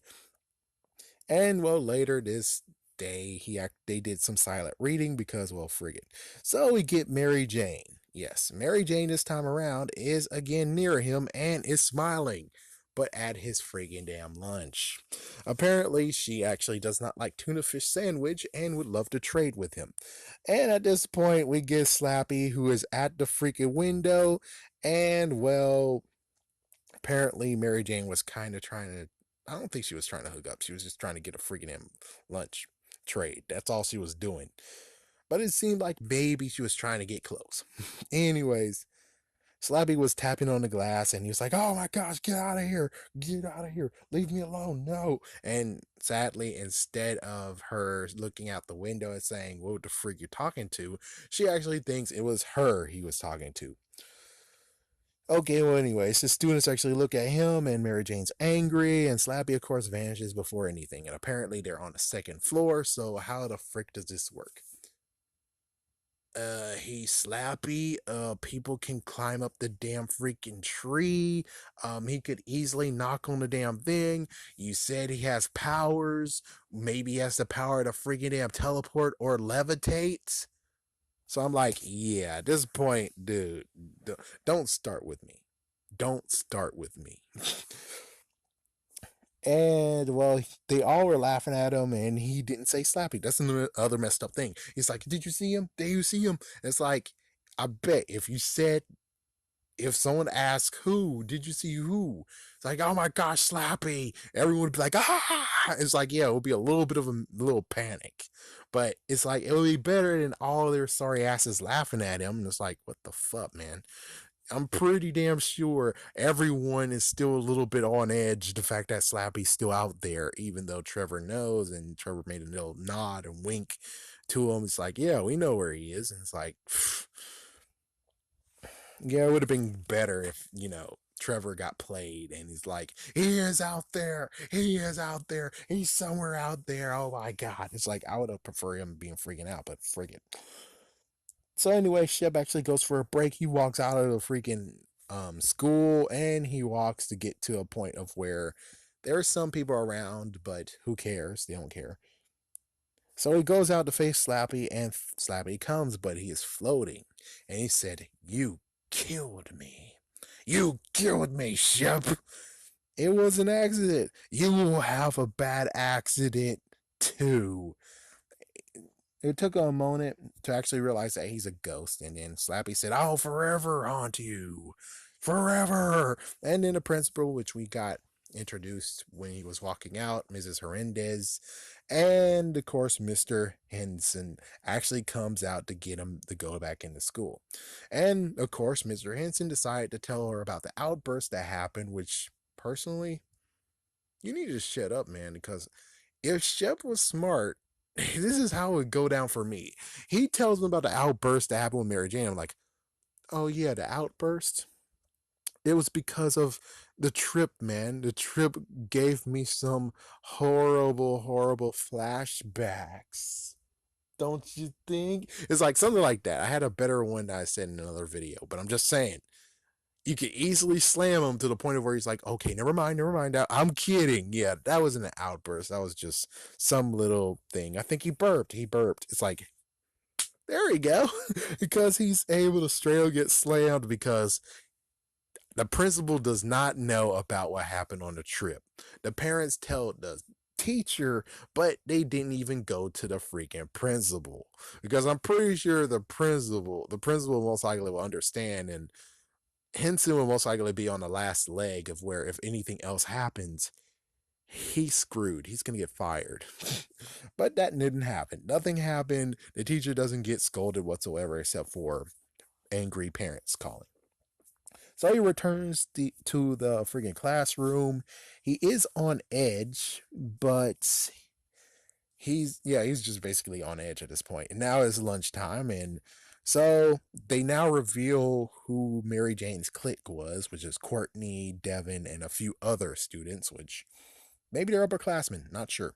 And well, later this day, they did some silent reading because, well, frigate. So we get Mary Jane. Yes, Mary Jane this time around is again near him and is smiling, but at his friggin' damn lunch. Apparently, she actually does not like tuna fish sandwich and would love to trade with him. And at this point, we get Slappy, who is at the freaking window, and well, apparently Mary Jane was kind of trying to. I don't think she was trying to hook up. She was just trying to get a freaking lunch trade. That's all she was doing. But it seemed like maybe she was trying to get close. Anyways, Slappy was tapping on the glass and he was like, "Oh my gosh, get out of here. Get out of here. Leave me alone. No." And sadly, instead of her looking out the window and saying, "What the freak you talking to?" she actually thinks it was her he was talking to. Okay, well, anyways, the students actually look at him, and Mary Jane's angry, and Slappy, of course, vanishes before anything. And apparently, they're on the second floor, so how the frick does this work? He's Slappy. People can climb up the damn freaking tree. He could easily knock on the damn thing. You said he has powers. Maybe he has the power to freaking damn teleport or levitate. So I'm like, yeah, at this point, dude, don't start with me. Don't start with me. And well, they all were laughing at him, and he didn't say Slappy. That's the other messed up thing. He's like, "Did you see him? Did you see him?" And it's like, I bet if you said, if someone asked who, did you see who? It's like, oh my gosh, Slappy. Everyone would be like, ah. It's like, yeah, it would be a little bit of a little panic. But it's like, it would be better than all their sorry asses laughing at him. And it's like, what the fuck, man? I'm pretty damn sure everyone is still a little bit on edge. The fact that Slappy's still out there, even though Trevor knows, and Trevor made a little nod and wink to him. It's like, yeah, we know where he is. And it's like, yeah, it would have been better if, Trevor got played and he's like, he is out there. He is out there. He's somewhere out there. Oh my God. It's like, I would have preferred him being freaking out, but friggin'. So anyway, Shep actually goes for a break. He walks out of the freaking school, and he walks to get to a point of where there are some people around, but who cares? They don't care. So he goes out to face Slappy, and Slappy comes, but he is floating. And he said, "You killed me. You killed me, Shep. It was an accident. You will have a bad accident too." It took a moment to actually realize that he's a ghost, and then Slappy said, "I'll forever haunt you. Forever." And then the principal, which we got introduced when he was walking out, Mrs. Hernandez, and of course, Mr. Henson actually comes out to get him to go back into school. And of course, Mr. Henson decided to tell her about the outburst that happened, which personally, you need to shut up, man, because if Shep was smart, this is how it would go down for me. He tells me about the outburst that happened with Mary Jane. I'm like, oh yeah, the outburst. It was because of the trip, man. The trip gave me some horrible, horrible flashbacks. Don't you think? It's like something like that. I had a better one that I said in another video, but I'm just saying you could easily slam him to the point of where he's like, okay, never mind, never mind. I'm kidding. Yeah, that wasn't an outburst. That was just some little thing. I think he burped. He burped. It's like, there we go. Because he's able to straight up get slammed because the principal does not know about what happened on the trip. The parents tell the teacher, but they didn't even go to the freaking principal. Because I'm pretty sure the principal most likely will understand, and Henson will most likely be on the last leg of where if anything else happens, he's screwed. He's going to get fired. But that didn't happen. Nothing happened. The teacher doesn't get scolded whatsoever except for angry parents calling. So he returns to the freaking classroom. He is on edge, but he's just basically on edge at this point. And now it's lunchtime, and so they now reveal who Mary Jane's clique was, which is Courtney, Devin, and a few other students, which maybe they're upperclassmen, not sure,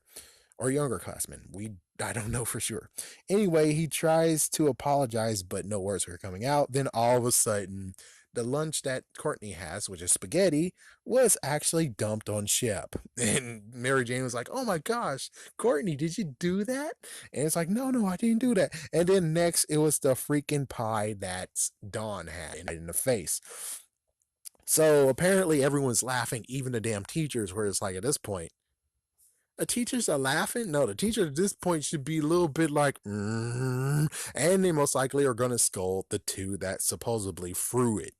or younger classmen. I don't know for sure. Anyway, he tries to apologize, but no words are coming out. Then all of a sudden, the lunch that Courtney has, which is spaghetti, was actually dumped on Shep. And Mary Jane was like, "Oh my gosh, Courtney, did you do that?" And it's like, "No, no, I didn't do that." And then next, it was the freaking pie that Dawn had in the face. So apparently, everyone's laughing, even the damn teachers, where it's like, at this point, the teachers are laughing. No, the teacher at this point should be a little bit like, and they most likely are going to scold the two that supposedly threw it.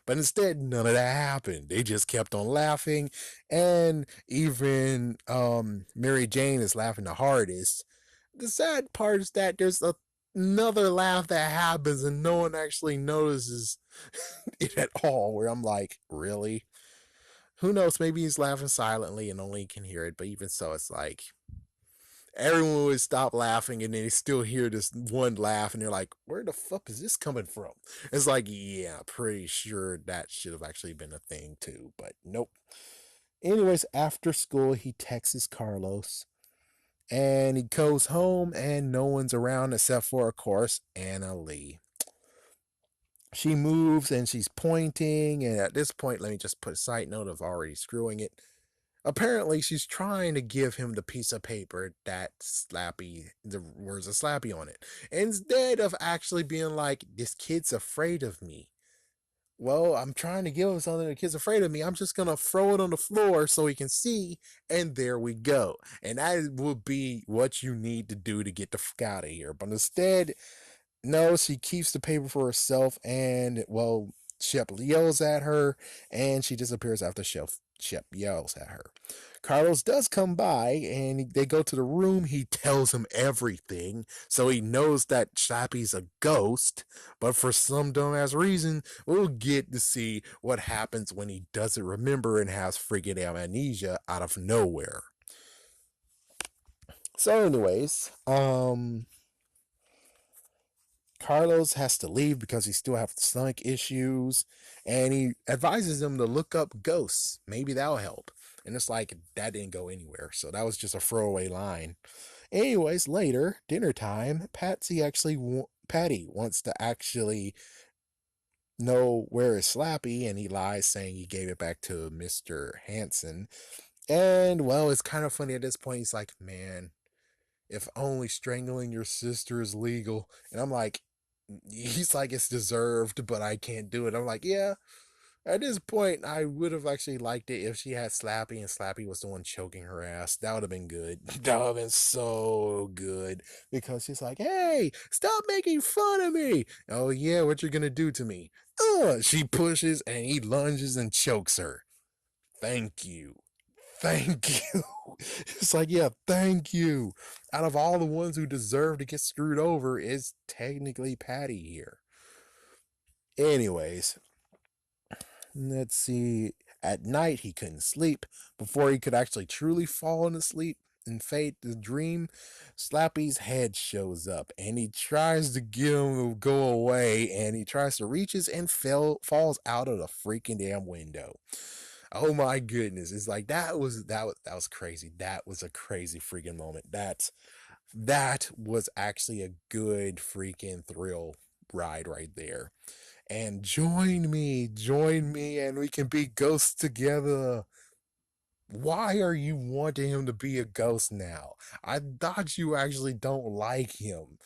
But instead, none of that happened. They just kept on laughing, and even Mary Jane is laughing the hardest. The sad part is that there's another laugh that happens and no one actually notices it at all. Where I'm like, really? Who knows? Maybe he's laughing silently and only can hear it. But even so, it's like everyone would stop laughing and then they still hear this one laugh and they're like, where the fuck is this coming from? It's like, yeah, pretty sure that should have actually been a thing too, but nope. Anyways, after school, he texts Carlos and he goes home and no one's around except for, of course, Anna Lee. She moves and she's pointing, and at this point, let me just put a side note of already screwing it. Apparently, she's trying to give him the piece of paper that Slappy, the words of Slappy on it, instead of actually being like, this kid's afraid of me. Well, I'm trying to give him something. The kid's afraid of me. I'm just going to throw it on the floor so he can see. And there we go. And that would be what you need to do to get the fuck out of here. But instead, no, she keeps the paper for herself. And, well, Shep yells at her. And she disappears after Shep yells at her. Carlos does come by and they go to the room. He tells him everything. So he knows that Slappy's a ghost. But for some dumbass reason, we'll get to see what happens when he doesn't remember and has freaking amnesia out of nowhere. So, anyways, Carlos has to leave because he still has stomach issues, and he advises him to look up ghosts. Maybe that'll help. And it's like that didn't go anywhere, so that was just a throwaway line. Anyways, later, dinner time, Patty wants to actually know where is Slappy, and he lies saying he gave it back to Mr. Hanson. And well, it's kind of funny at this point. He's like, man, if only strangling your sister is legal. And I'm like, he's like, it's deserved, but I can't do it. I'm like, yeah. At this point, I would have actually liked it if she had Slappy and Slappy was the one choking her ass. That would have been good. That would have been so good. Because she's like, hey, stop making fun of me. Oh, yeah, what you're going to do to me? She pushes and he lunges and chokes her. Thank you. Thank you. It's like, yeah, thank you. Out of all the ones who deserve to get screwed over, is technically Patty here. Anyways, let's see. At night, he couldn't sleep. Before he could actually truly fall into sleep and fade the dream, Slappy's head shows up and he tries to get him to go away and he tries to reaches and falls out of the freaking damn window. Oh my goodness. It's like that was crazy. That was a crazy freaking moment. That was actually a good freaking thrill ride right there. And join me, and we can be ghosts together. Why are you wanting him to be a ghost now? I thought you actually don't like him.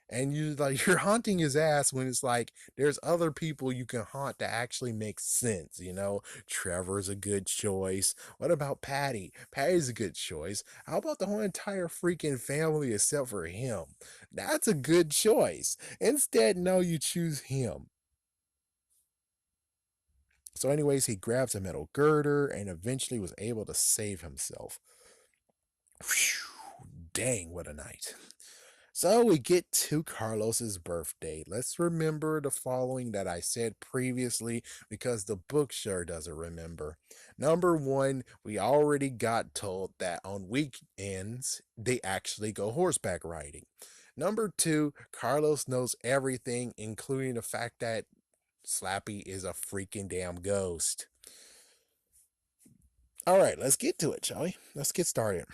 And you're haunting his ass when it's like there's other people you can haunt that actually make sense, you know? Trevor's a good choice. What about Patty? Patty's a good choice. How about the whole entire freaking family except for him? That's a good choice. Instead, no, you choose him. So, anyways, he grabs a metal girder and eventually was able to save himself. Whew, dang, what a night. So we get to Carlos's birthday. Let's remember the following that I said previously because the book sure doesn't remember. Number one, we already got told that on weekends they actually go horseback riding. Number two, Carlos knows everything, including the fact that Slappy is a freaking damn ghost. All right, let's get to it, shall we? Let's get started.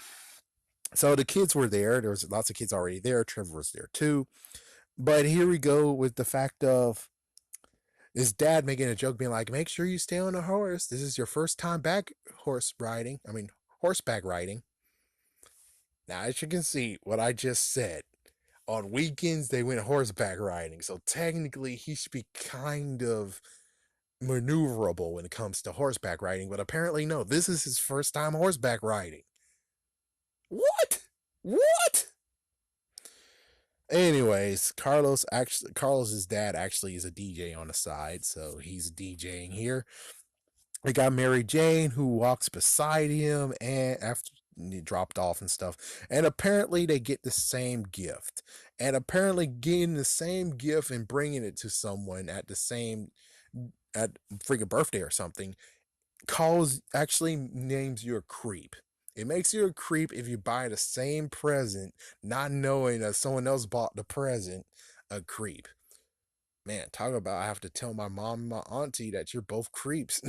So the kids were there. There was lots of kids already there. Trevor was there too. But here we go with the fact of his dad making a joke, being like, "Make sure you stay on a horse. This is your first time back horseback riding." Now, as you can see, what I just said. On weekends, they went horseback riding. So technically, he should be kind of maneuverable when it comes to horseback riding. But apparently, no. This is his first time horseback riding. What? What? Anyways, Carlos's dad actually is a DJ on the side, so he's DJing here. We got Mary Jane who walks beside him, and after dropped off and stuff. And apparently they get the same gift. And apparently getting the same gift and bringing it to someone at the same at freaking birthday or something calls actually names you a creep. It makes you a creep if you buy the same present, not knowing that someone else bought the present. A creep. Man, talk about I have to tell my mom and my auntie that you're both creeps.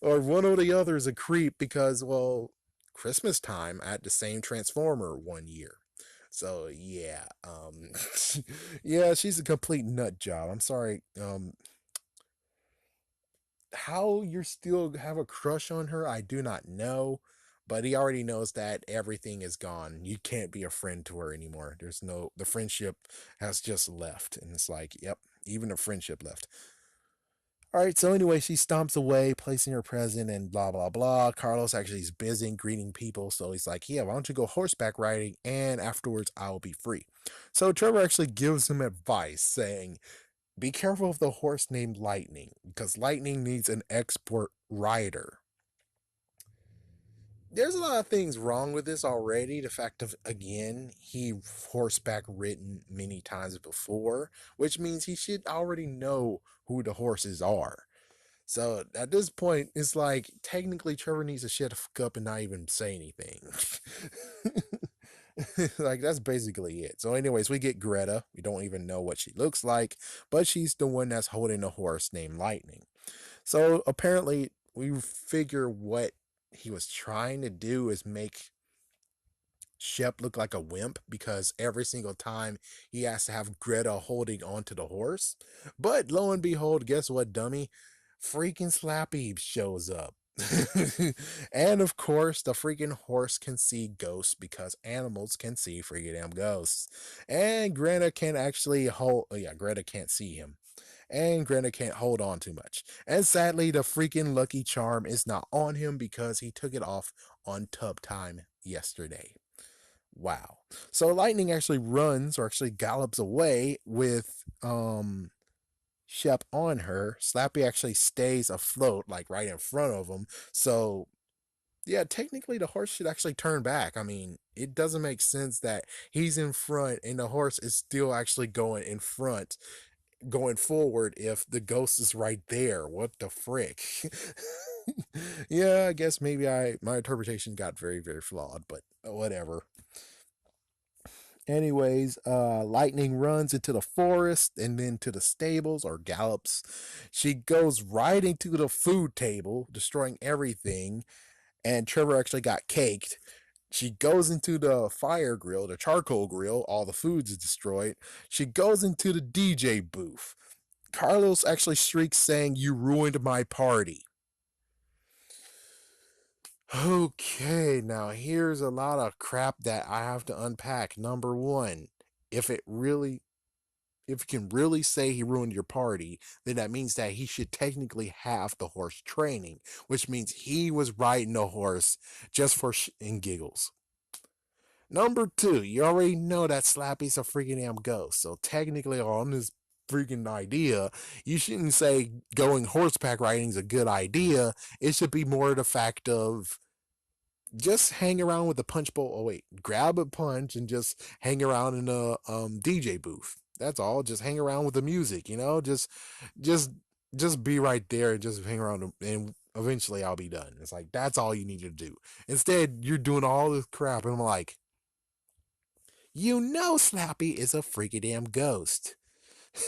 Or one or the other is a creep because, well, Christmas time I had the same Transformer one year. So yeah, yeah, she's a complete nut job. I'm sorry. How you still have a crush on her, I do not know. But he already knows that everything is gone. You can't be a friend to her anymore. There's no, the friendship has just left. And it's like, yep, even the friendship left. All right, so anyway, she stomps away, placing her present and blah, blah, blah. Carlos actually is busy greeting people. So he's like, yeah, why don't you go horseback riding? And afterwards, I'll be free. So Trevor actually gives him advice saying, be careful of the horse named Lightning, because Lightning needs an expert rider. There's a lot of things wrong with this already. The fact of, again, he horseback ridden many times before, which means he should already know who the horses are. So at this point, it's like technically Trevor needs to shut the fuck up and not even say anything. Like that's basically it. So, anyways, we get Greta. We don't even know what she looks like, but she's the one that's holding a horse named Lightning. So apparently, we figure what he was trying to do is make Shep look like a wimp because every single time he has to have Greta holding onto the horse. But lo and behold, guess what, dummy? Freaking Slappy shows up. And of course, the freaking horse can see ghosts because animals can see freaking damn ghosts. And Greta can actually hold, oh yeah, Greta can't see him. And Greta can't hold on too much. And sadly, the freaking Lucky Charm is not on him because he took it off on tub time yesterday. Wow. So Lightning actually runs or actually gallops away with Shep on her. Slappy actually stays afloat, like right in front of him. So yeah, technically the horse should actually turn back. I mean, it doesn't make sense that he's in front and the horse is still actually going in front, going forward if the ghost is right there. What the frick? Yeah, I guess maybe my interpretation got very, very flawed, but whatever. Anyways, Lightning runs into the forest and then to the stables or gallops. She goes right into the food table, destroying everything. And Trevor actually got caked. She goes into the fire grill, the charcoal grill, all the foods is destroyed. She goes into the DJ booth. Carlos actually shrieks, saying, you ruined my party. Okay, now here's a lot of crap that I have to unpack. Number one, if it really if you can really say he ruined your party, then that means that he should technically have the horse training, which means he was riding a horse just for and giggles. Number two, you already know that Slappy's a freaking damn ghost, so technically on this freaking idea, you shouldn't say going horseback riding is a good idea. It should be more the fact of just hang around with the punch bowl. Oh wait, grab a punch and just hang around in a DJ booth. That's all. Just hang around with the music, you know. Just, just be right there and just hang around, and eventually I'll be done. It's like that's all you need to do. Instead, you're doing all this crap, and I'm like, you know, Slappy is a freaky damn ghost.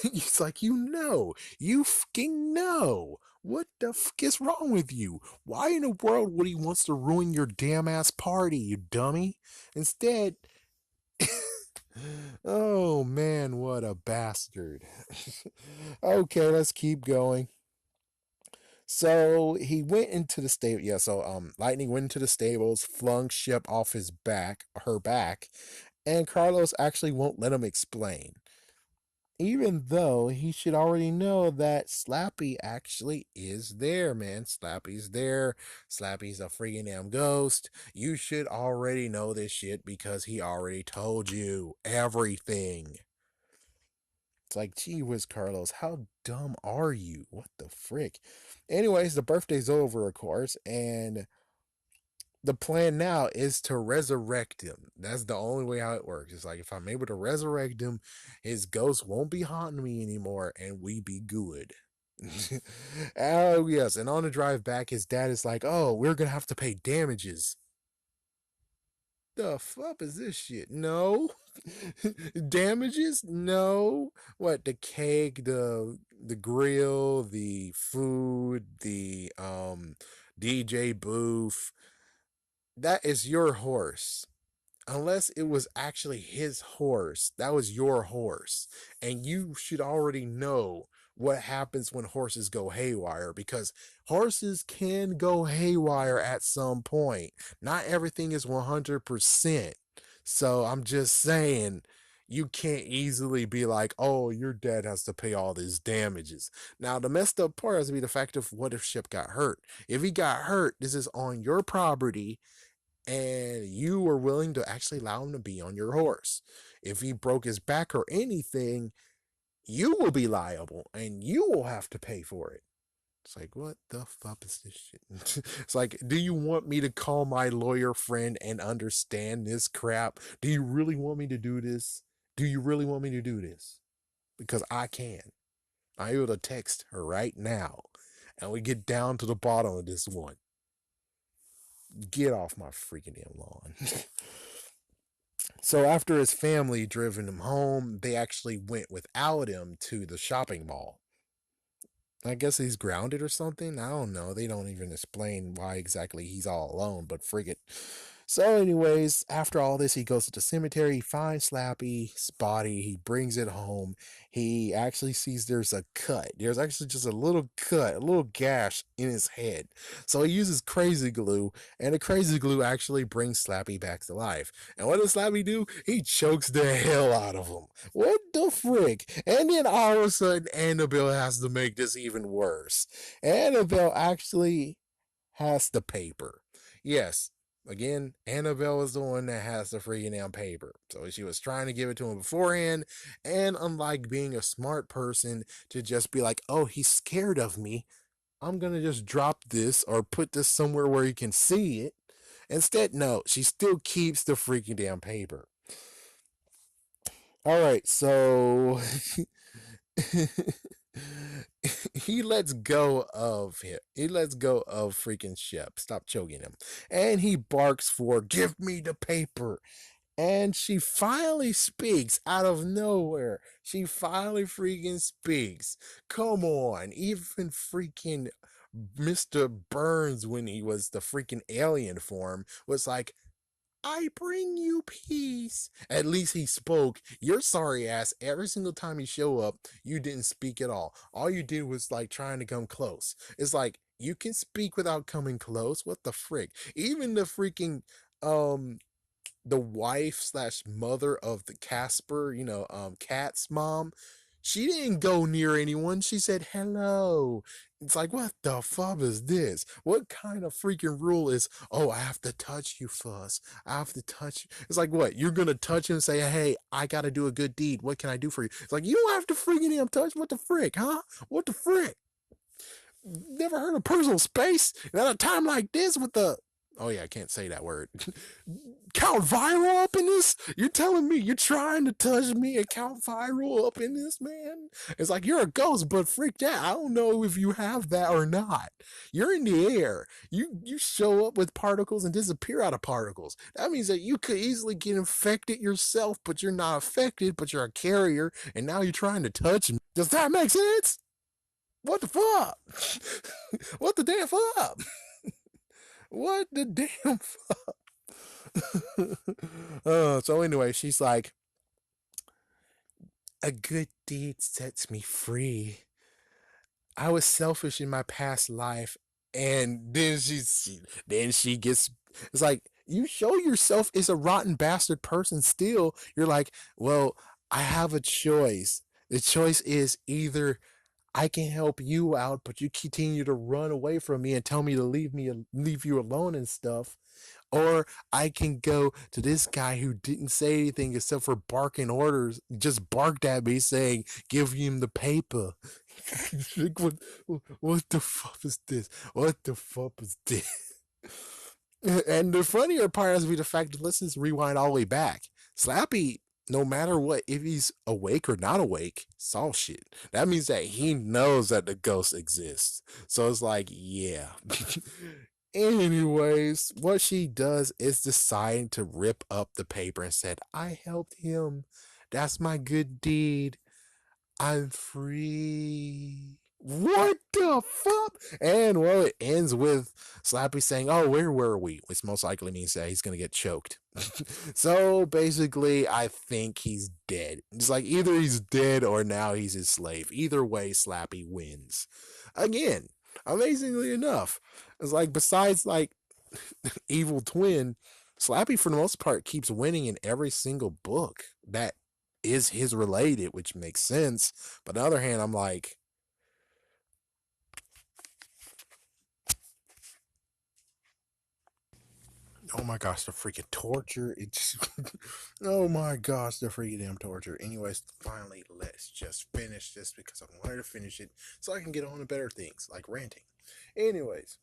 It's like, you fucking know. What the fuck is wrong with you? Why in the world would he wants to ruin your damn ass party, you dummy? Instead, oh man, what a bastard. Okay, let's keep going. So he went into the stable. Yeah, so Lightning went into the stables, flung Ship off her back, and Carlos actually won't let him explain, even though he should already know that Slappy actually is there, man. Slappy's there. Slappy's a freaking damn ghost. You should already know this shit because he already told you everything. It's like, gee whiz, Carlos, how dumb are you? What the frick? Anyways, the birthday's over, of course, and the plan now is to resurrect him. That's the only way how it works. It's like if I'm able to resurrect him, his ghost won't be haunting me anymore, and we be good. Oh yes, and on the drive back, his dad is like, "Oh, we're gonna have to pay damages." The fuck is this shit? No. Damages? No. What, the cake, the grill, the food, the DJ booth. That is your horse. Unless it was actually his horse. That was your horse. And you should already know what happens when horses go haywire, because horses can go haywire at some point. Not everything is 100%. So I'm just saying, you can't easily be like, oh, your dad has to pay all these damages. Now, the messed up part has to be the fact of what if Ship got hurt. If he got hurt, this is on your property, and you were willing to actually allow him to be on your horse. If he broke his back or anything, you will be liable and you will have to pay for it. It's like, what the fuck is this shit? It's like, do you want me to call my lawyer friend and understand this crap? Do you really want me to do this? Do you really want me to do this? Because I can. I'm able to text her right now and we get down to the bottom of this one. Get off my freaking damn lawn. So after his family driven him home, they actually went without him to the shopping mall. I guess he's grounded or something. I don't know. They don't even explain why exactly he's all alone, but frig it. So, anyways, after all this, he goes to the cemetery, he finds Slappy's body, he brings it home. He actually sees there's a cut. There's actually just a little cut, a little gash in his head. So he uses crazy glue, and the crazy glue actually brings Slappy back to life. And what does Slappy do? He chokes the hell out of him. What the frick? And then all of a sudden, Annabelle has to make this even worse. Annabelle actually has the paper. Yes, again, Annabelle is the one that has the freaking damn paper. So she was trying to give it to him beforehand. And unlike being a smart person to just be like, oh, he's scared of me, I'm going to just drop this or put this somewhere where he can see it. Instead, no, she still keeps the freaking damn paper. All right, so he lets go of him. He lets go of freaking Shep. Stop choking him. And he barks for, give me the paper. And she finally speaks out of nowhere. She finally freaking speaks. Come on. Even freaking Mr. Burns, when he was the freaking alien form, was like, I bring you peace. At least he spoke. Your sorry ass, every single time you show up, you didn't speak at all you did was like trying to come close. It's like, you can speak without coming close. What the frick? Even the freaking the wife slash mother of the Casper, Cat's mom, she didn't go near anyone. She said hello. It's like, what the fuck is this? What kind of freaking rule is, oh, I have to touch you first. I have to touch you. It's like, what? You're going to touch him and say, hey, I got to do a good deed. What can I do for you? It's like, you don't have to freaking him touch. What the frick, huh? What the frick? Never heard of personal space? And at a time like this with the, oh yeah, I can't say that word. Count Viral up in this? You're telling me you're trying to touch me and Count Viral up in this, man? It's like, you're a ghost, but freak that. I don't know if you have that or not. You're in the air. You show up with particles and disappear out of particles. That means that you could easily get infected yourself, but you're not affected, but you're a carrier, and now you're trying to touch me. Does that make sense? What the fuck? What the damn fuck? What the damn fuck? So anyway, she's like, a good deed sets me free. I was selfish in my past life, and then she gets. It's like, you show yourself as a rotten bastard person. Still, you're like, well, I have a choice. The choice is either I can help you out, but you continue to run away from me and tell me to leave you alone and stuff. Or I can go to this guy who didn't say anything except for barking orders, just barked at me saying, give him the paper. Like, what the fuck is this? What the fuck is this? And the funnier part has to be the fact that let's just rewind all the way back. Slappy, no matter what, if he's awake or not awake, saw shit. That means that he knows that the ghost exists. So it's like, yeah. Anyways, what she does is decide to rip up the paper and said, I helped him. That's my good deed. I'm free. What the fuck? And well, it ends with Slappy saying, "Oh, where were we?" Which most likely means that he's gonna get choked. So basically, I think he's dead. It's like either he's dead or now he's his slave. Either way, Slappy wins. Again, amazingly enough, it's like besides like Evil Twin, Slappy for the most part keeps winning in every single book that is his related, which makes sense. But on the other hand, I'm like, oh my gosh, the freaking torture. It's oh my gosh, the freaking damn torture. Anyways, finally, let's just finish this because I wanted to finish it so I can get on to better things like ranting. Anyways,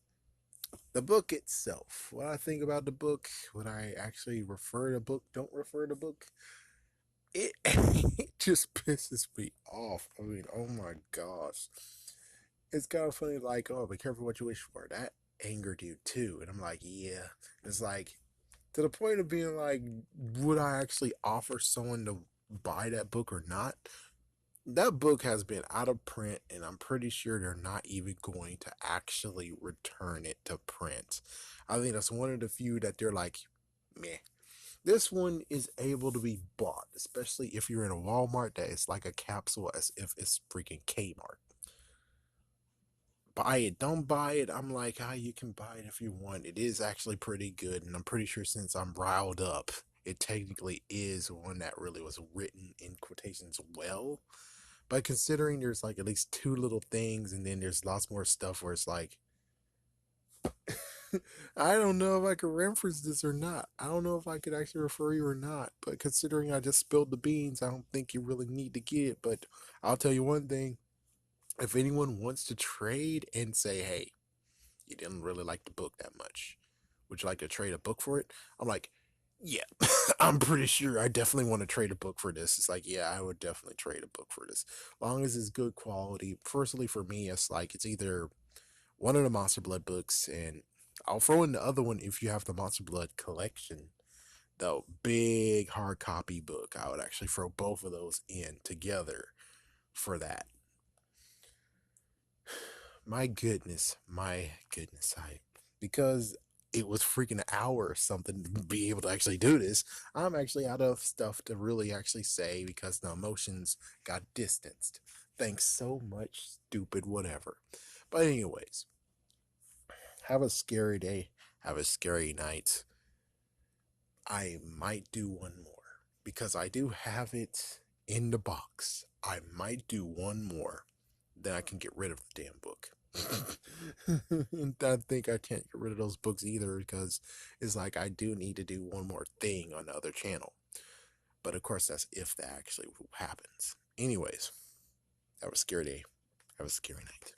the book itself. What I think about the book, would I actually refer to book, don't refer to book, it, it just pisses me off. I mean, oh my gosh. It's kind of funny, like, oh, be careful what you wish for. That angered you too. And I'm like, yeah. It's like, to the point of being like, would I actually offer someone to buy that book or not? That book has been out of print, and I'm pretty sure they're not even going to actually return it to print. I think that's one of the few that they're like, meh. This one is able to be bought, especially if you're in a Walmart that is like a capsule as if it's freaking Kmart. Buy it, don't buy it. I'm like, ah, you can buy it if you want. It is actually pretty good, and I'm pretty sure since I'm riled up, it technically is one that really was written in quotations well. But considering there's like at least two little things, and then there's lots more stuff where it's like, I don't know if I could reference this or not. I don't know if I could actually refer you or not. But considering I just spilled the beans, I don't think you really need to get it. But I'll tell you one thing. If anyone wants to trade and say, hey, you didn't really like the book that much, would you like to trade a book for it? I'm like, yeah, I'm pretty sure I definitely want to trade a book for this. It's like, yeah, I would definitely trade a book for this. Long as it's good quality. Personally, for me, it's like, it's either one of the Monster Blood books, and I'll throw in the other one if you have the Monster Blood collection, the big hard copy book. I would actually throw both of those in together for that. My goodness, I because it was freaking an hour or something to be able to actually do this. I'm actually out of stuff to really actually say because the emotions got distanced. Thanks so much, stupid whatever. But anyways, have a scary day. Have a scary night. I might do one more because I do have it in the box. I might do one more, then I can get rid of the damn book. And I think I can't get rid of those books either because it's like I do need to do one more thing on the other channel. But of course, that's if that actually happens. Anyways, have a scary day. Have a scary night.